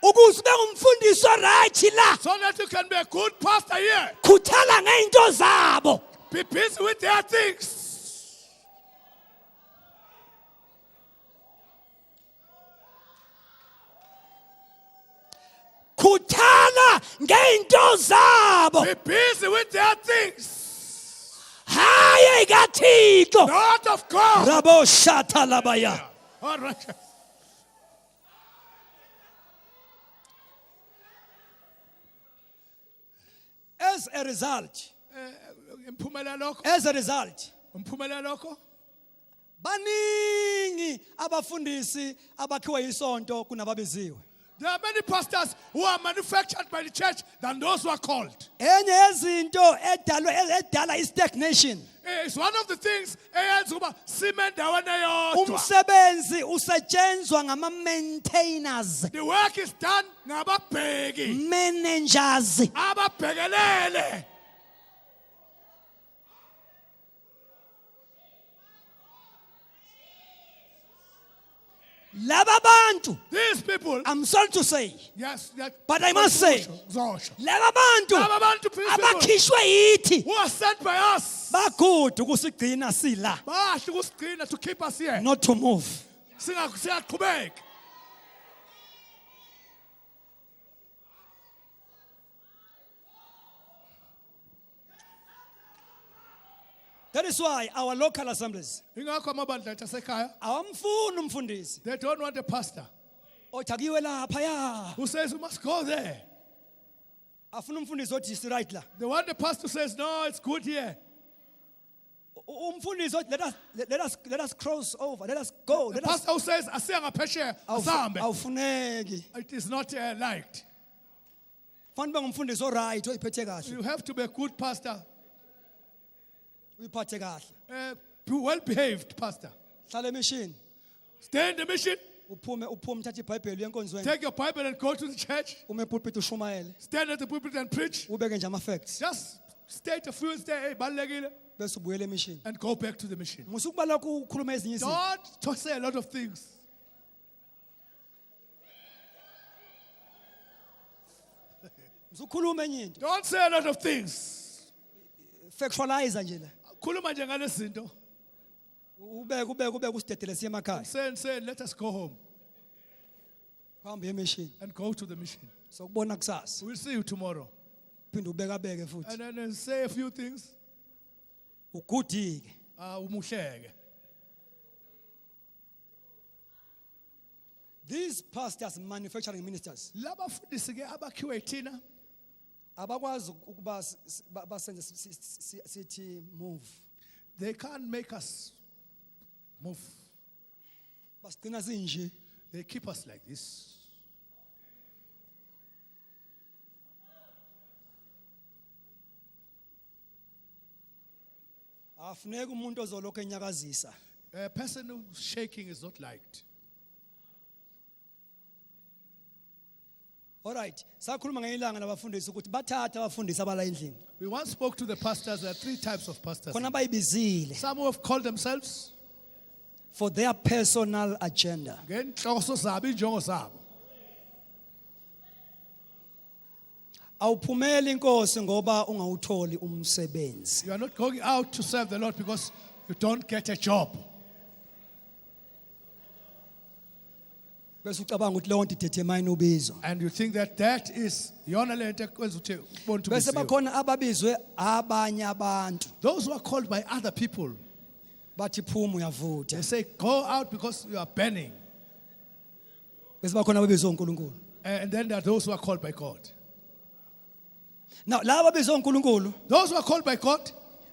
ukuze ube ngumfundisi oright la So that you can be a good pastor here. khuthala ngeinto zabo Be busy with their things. khuthala ngeinto zabo Be busy with their things, hayi kaThixo not of God. rabo shatha labaya All right. as a result Umphumela lokho. as a result Umphumela lokho. baningi abafundisi abakhiwe isonto kunababeziwe There are many pastors who are manufactured by the church than those who are called. enye yezinto edala istagnation It's one of the things eyenza ukuba sime ndawana yodwa. umsebenzi usetshenzwa ngama-maintainers The work is done ngababheki managers ababhekelele. laba bantu These people, I'm sorry to say yes, But I must say- Zosho. laba bantu Laba bantu, these people abakhishwe yithi who are sent by us, bagude ukusigcina sila bahle ukusigcina to keep us here. not to move Singaqhubeki. that is why our local assemblies Ingakho amabandla ethu asekhaya, awamfuni umfundisi they don't want a pastor othi akiwe lapha ya who says we must go there. afuna umfundisi othi is right la They want the pastor who says no, it's good here. umfundisi othi let us cross over let us go The let us pastor who says asiya ngaphesheya asambe. awufuneki It is not liked. fanele ube ngumfundisi oright oyiphethe kahle You have to be a good pastor, uyiphathe kahle well behaved pastor. hlala emishini Stay in the mission. uphume uthathe ibhayibheli yenkonzweni Take your Bible and go to the church. ume epulpit ushumayele Stand at the pulpit and preach. ubeke nje ama-facts Just state a few, say, hey, balulekile, bese ubuyele emishini and go back to the mission. musukuba lokhu ukhuluma ezinye izinto Don't just say a lot of things. musukhuluma enye into Don't say a lot of things. factualize nje la Khuluma nje ngale zinto. ubeke usidedele siye emakhaya Say, let us go home uhambe emishini and go to the mission. sokubona kusasa We'll see you tomorrow. phinde ubekabeke futhi And then say a few things. ugudike Umuhleke. these pastors manufacturing ministers Labafundisi ke abakhiwe thina abakwazi ukuba basenze sithi move they can't make us move. basigcina sinje They keep us like this. Afuneka umuntu ozolokho enyakazisa. A person who's shaking is not liked. All right. Sakhuluma ngeyilanga nabafundisi ukuthi bathatha abafundisi abala endlini. We once spoke to the pastors. There are 3 types of pastors. Khona bayibizile Some who have called themselves for their personal agenda. ngenhloso zabo, injongo zabo. Awuphumeli inkosi ngoba ungawutholi umsebenzi. You are not going out to serve the Lord because you don't get a job. Bese ucabanga ukuthi leyo nto determine ubizo. And you think that is yona lento ekwenza ukuthi ubone ukuthi Bese ubisiwe. bakhona ababizwe abanye abantu. Those who are called by other people, Bathi phuma they uyavutha. say go out because you are burning. Bese bakhona ababizwe uNkulunkulu. And then there are those who are called by God. Now laba ababizwe uNkulunkulu Those who are called by God,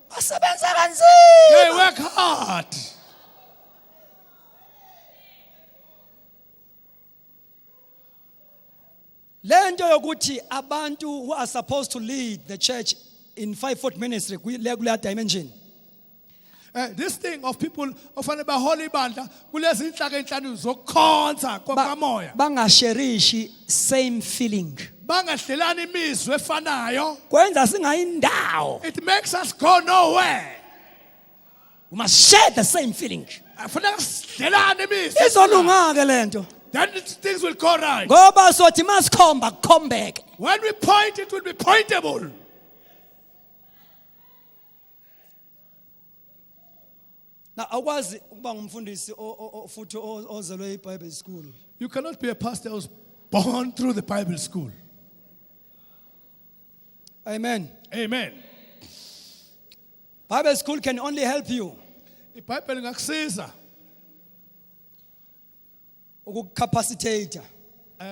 basebenza they kanzima. work hard. Lento yokuthi abantu who are supposed to lead the church in 5-fold ministry kule dimension. This thing of people ofanele bahole ibandla kulezi inhlaka enhlanu zokukhonza kokamoya. Bangasherishi same feeling. Bangahlelani imizwa efanayo. Kwenza singayindawo. It makes us go nowhere. We must share the same feeling. Kufanele sihlelane imizwa. Izolunga ke lento. Then things will go right. Ngoba sothi masikhomba khombeke. When we point, it will be pointable. Now akwazi ukuba ngumfundisi futhi ozelwe eBible school. You cannot be a pastor who's born through the Bible school. Amen. Amen. Bible school can only help you iBhayibheli ngakusiza ukucapacitate.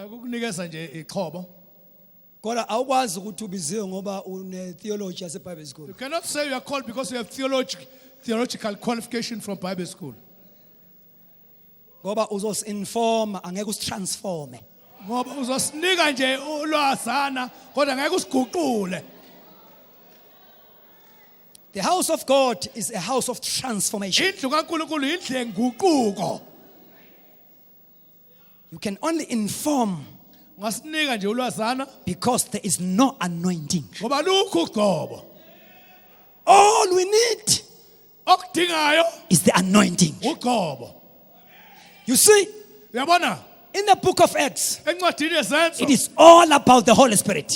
ukukunikeza nje iqhobo. Kodwa awukwazi ukuthi ubiziwe ngoba une theology yase Bible school. You cannot say you are called because you have theological qualification from Bible school. Ngoba uzosinform angeke usitransforme. Ngoba uzosinika nje ulwazana kodwa ngeke usiguqule. The house of God is a house of transformation. Indlu kaNkulunkulu indlu yenguquko. You can only inform Ngasinika nje ulwazana because there is no anointing. ngoba lukho ugcobo. All we need Okudingayo is the anointing. ugcobo. You see, Uyabona? in the book of Acts, Encwadini yezenzo. it is all about the Holy Spirit.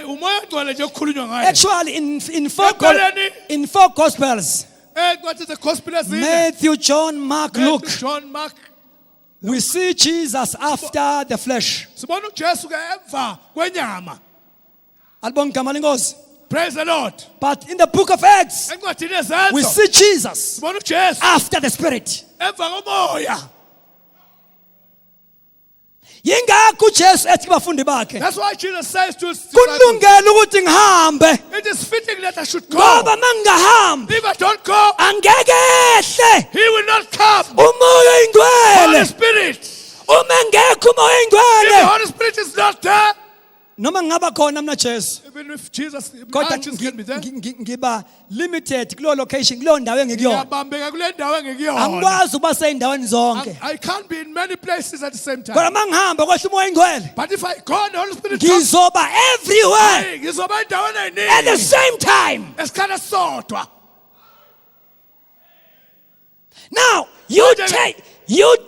Umoya ogcwele nje okukhulunywa ngayo. Actually, in four Gospels, Encwadi zegospel ezine. Matthew, John, Mark, Luke, John, Mark. we see Jesus after the flesh. Sibona uJesu ke emva kwenyama. Alibonga igama lenkosi. Praise the Lord. But in the book of Acts, Encwadini yezenzo. we see Jesus Sibona uJesu after the Spirit. emva komoya. Yingakho uJesu ethi kubafundi bakhe, That's why Jesus says to his disciples, kulungile ukuthi ngihambe it is fitting that I should go. ngoba mangingahambi If I don't go, angeke ehle he will not come. umoya Holy oyingcwele. Spirit. Uma ngekho umoya If the oyingcwele Holy Spirit is not there, noma ngaba khona mina Jesu, even if Jesus kodwa just can be there, ngiba limited kulo location kulo ndawo engikuyona. ngiyabambeka kule ndawo engikuyona. Angikwazi ukuba seyindaweni zonke. I can't be in many places at the same time. Kodwa mangihamba kwehla umoya oyingcwele, But if I go, the Holy Spirit comes. ngizoba everywhere Ngizoba endaweni at the eningi. same time. Esikhala sodwa. Now, you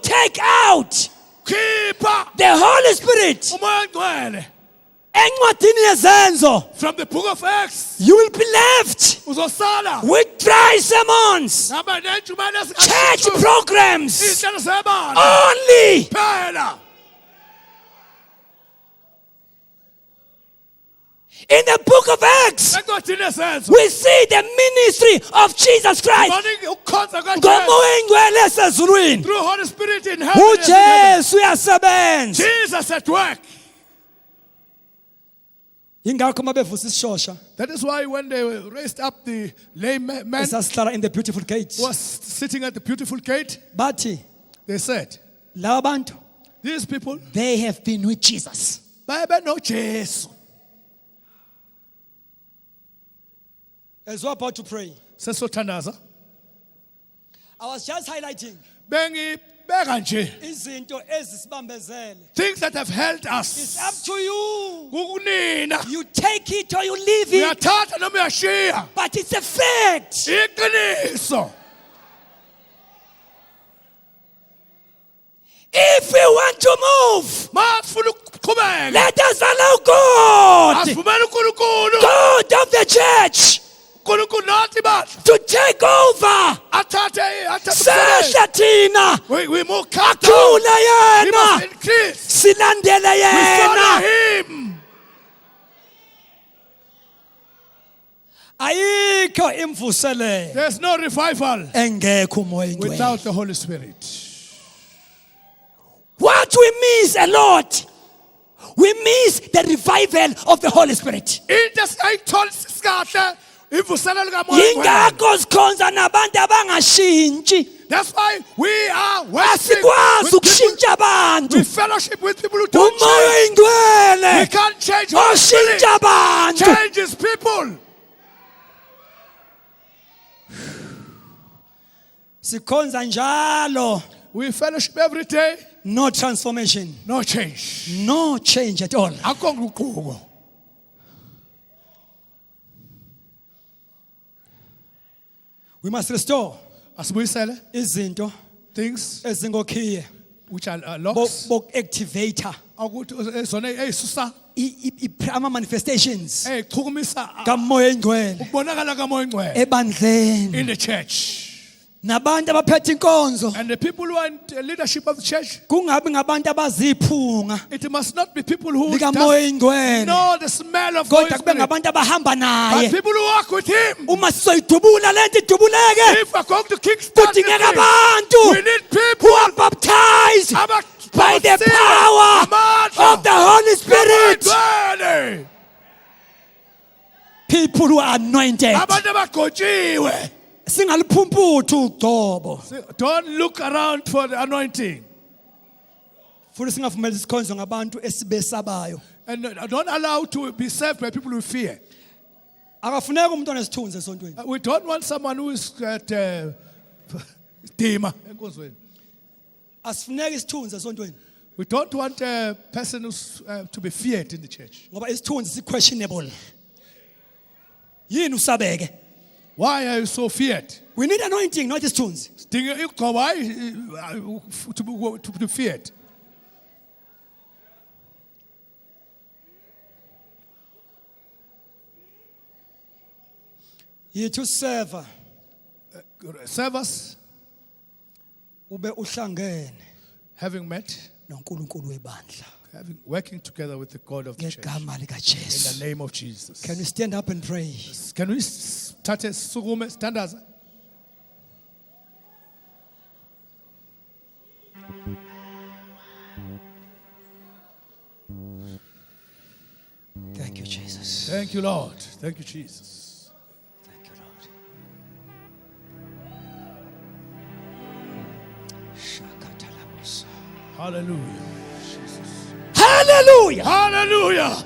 take out Khipha the Holy Spirit umoya ogcwele encwadini yezenzo. from the book of Acts. You will be left Uzosala with dry sermons, ngaba nenjumane church programs izinhlelo zebandla only. phela. In the book of Acts, Encwadini yezenzo. we see the ministry of Jesus Christ. Sibona ukukhonza kaJesu Ngomoya oyingcwele esezulwini. through Holy Spirit in heaven. and in uJesu uyasebenza. Jesus at work. Ingakho mabevusa isishosha That is why when they raised up the lame man esasihlala in the beautiful gate, who was sitting at the beautiful gate, bathi they said, laba bantu these people, they have been with Jesus. babe no Jesu. As we're about to pray, Sesothandaza. I was just highlighting Bengibeka nje izinto ezisibambezele. things that have held It's us. up to you. Kukunina. You take it or you leave it. Uyathatha noma uyashiya. But it's a fact. Iqiniso. If we want to move, Masifuna ukuqhubeka. let us allow God, Asivumele uNkulunkulu. God of the church, uNkulunkulu nathi bandla. to take over. Athathe Sehla tina. We move cut Akhula He must yena. increase. Silandele We follow yena. him. Ayikho imvuselelo There's no revival engekho umoya ingcwele. without the Holy Spirit. What we miss a lot, we miss the revival of the Holy Spirit. Into esayithola sisikahle ivuselelo kaMoya Ngcwele. Yingakho sikhonza nabantu abangashintshi. That's why we are worshiping Asikwazi with people. ukushintsha abantu. We fellowship with people who don't Umoya change. We ingcwele can't change Holy Spirit. oshintsha abantu. Changes people. Sikhonza njalo. We fellowship every day. No transformation. No change. No change at all. Akho nguquko. We must restore Asibuyisele izinto things ezingokhiye which are locks. bok-activator Ukuthi zona eyisusa ama-manifestations ezichukumisa kamoya ingcwele ukubonakala kaMoya Ngcwele ebandleni in the church. nabantu abaphethe inkonzo And the people who are in the leadership of the church, kungabi ngabantu abaziphunga it must not be people who likamoya ingcwele know the smell of Holy kodwa kube Spirit, ngabantu abahamba but naye. people who walk with him. Uma sizoyidubula lento idubuleke If we're going to kickstart this kudingeka thing, abantu we need who people are baptized by the abasile, power amandla, of the Holy Spirit. Ngcwele, People who are anointed. abantu abagcotshiwe. Singaliphumputhu ugcobo. Don't look around for the anointing. Futhi singavumeli sikhonzwe ngabantu esibesabayo. And don't allow to be served by people who fear. Akafuneka umuntu onesithunzi esontweni. We don't want someone who is dima enkonzweni. Asifuneki isithunzi esontweni. We don't want a person who's to be feared in the church. Ngoba isithunzi si-questionable. Yini usabeke? Why are you so feared? We need anointing, not isithunzi. Why to be feared? Yithi useva Serve us, ube uhlangene having met, noNkulunkulu webandla. working together with the God of the church. Ngegama In likaJesu. the name of Jesus. Can we stand up and pray? Can we start a sukume standards? Thank you, Jesus. Thank you, Lord. Thank you, Jesus. Thank you, Lord. Hallelujah. Jesus. Hallelujah. Hallelujah.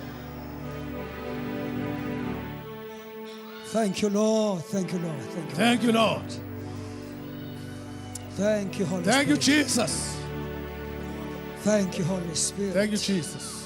Thank you, Lord. Thank you, Lord. Thank you. Thank you, Lord. Thank you, Holy Thank you, Spirit. Jesus. Thank you, Holy Spirit. Thank you, Jesus.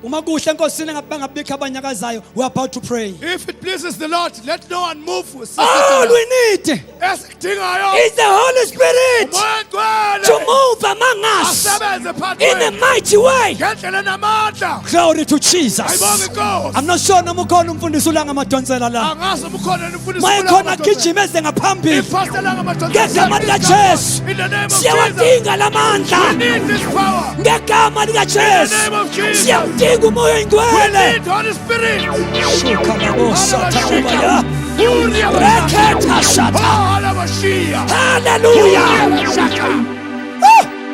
Uma kuhle enkosini ngabangabikho abanyakazayo, we are about to pray. If it pleases the Lord, let no one move. All we need Esikudingayo, is the Holy Spirit Umoya Ngcwele to move among us asebenze phakathi in a kwethu mighty way. ngendlela enamandla. Glory to Jesus. Ayibonge Nkosi. I'm not sure noma ukhona umfundisi ulanga amadonsela la. Angazi ukhona umfundisi Maye kulawo khona madoda. gijima eze ngaphambili. Ipastor langa madoda. Ngegama likaJesu. In the name of Jesus. Siyawadinga la We mandla. need this power. Ngegama In the likaJesu. name of Jesus. Siyawudinga umoya We ingcwele. need Holy Spirit. Shuka labosa takubaya. Hallelujah. Reketa shata. Hallelujah. Hallelujah.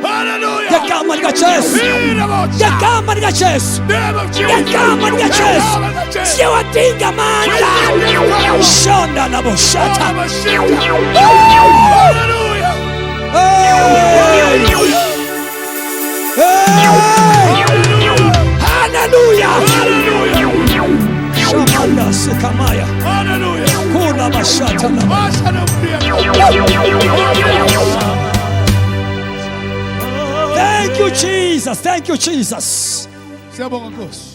Hallelujah. Ngegama likaJesu. Ngegama likaJesu. Name of Jesus. Ngegama likaJesu. Siyawadinga amandla. Shonda laboshata. Hallelujah. Hey! Hallelujah. Hallelujah. Shamanda sikamaya. Hallelujah. Thank you, Jesus. Thank you, Jesus. Siyabonga Nkosi.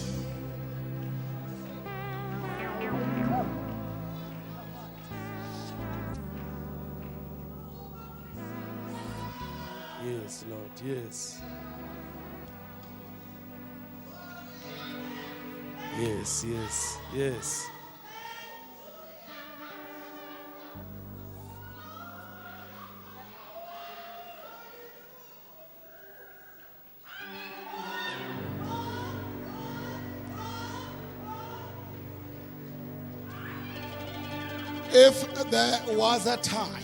Yes, Lord, yes. Yes, yes, yes. If there was a time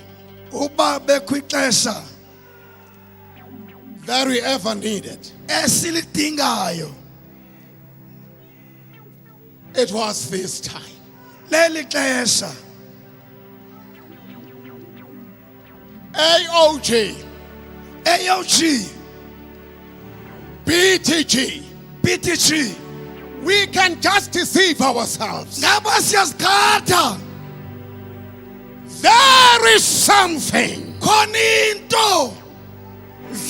Uba bekwixesha that we ever needed, esilidingayo it was this time. leli xesha. AOG, AOG, BTG, BTG, we can just deceive ourselves. ngaba siyazigqatha. There is something Khona into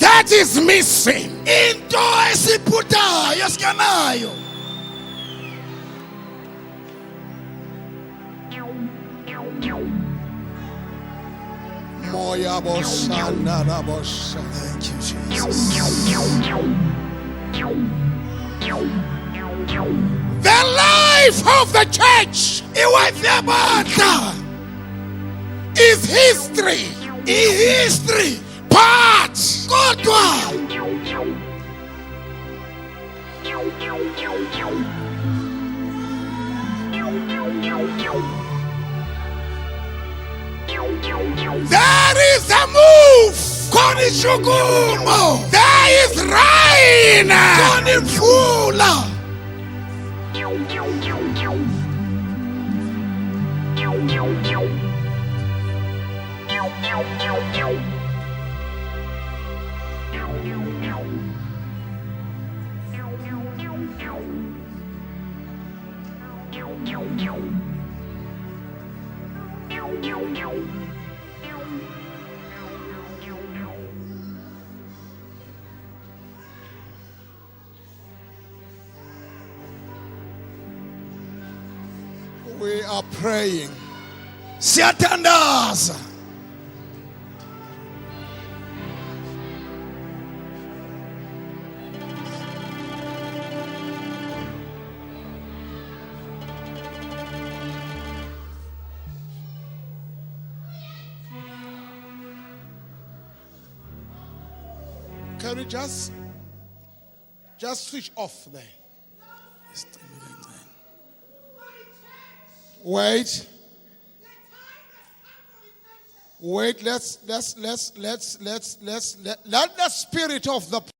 that is missing. into esiphuthayo esikanayo. Moya boshana na bosha. Thank you, Jesus. The life of the church Iwife yabandla is history, ihistory, but kodwa there is a move. khona ishukumo, There is rain. khona imvula. We are praying. Siyathandaza. Can we just switch off there? Wait. Let the spirit of the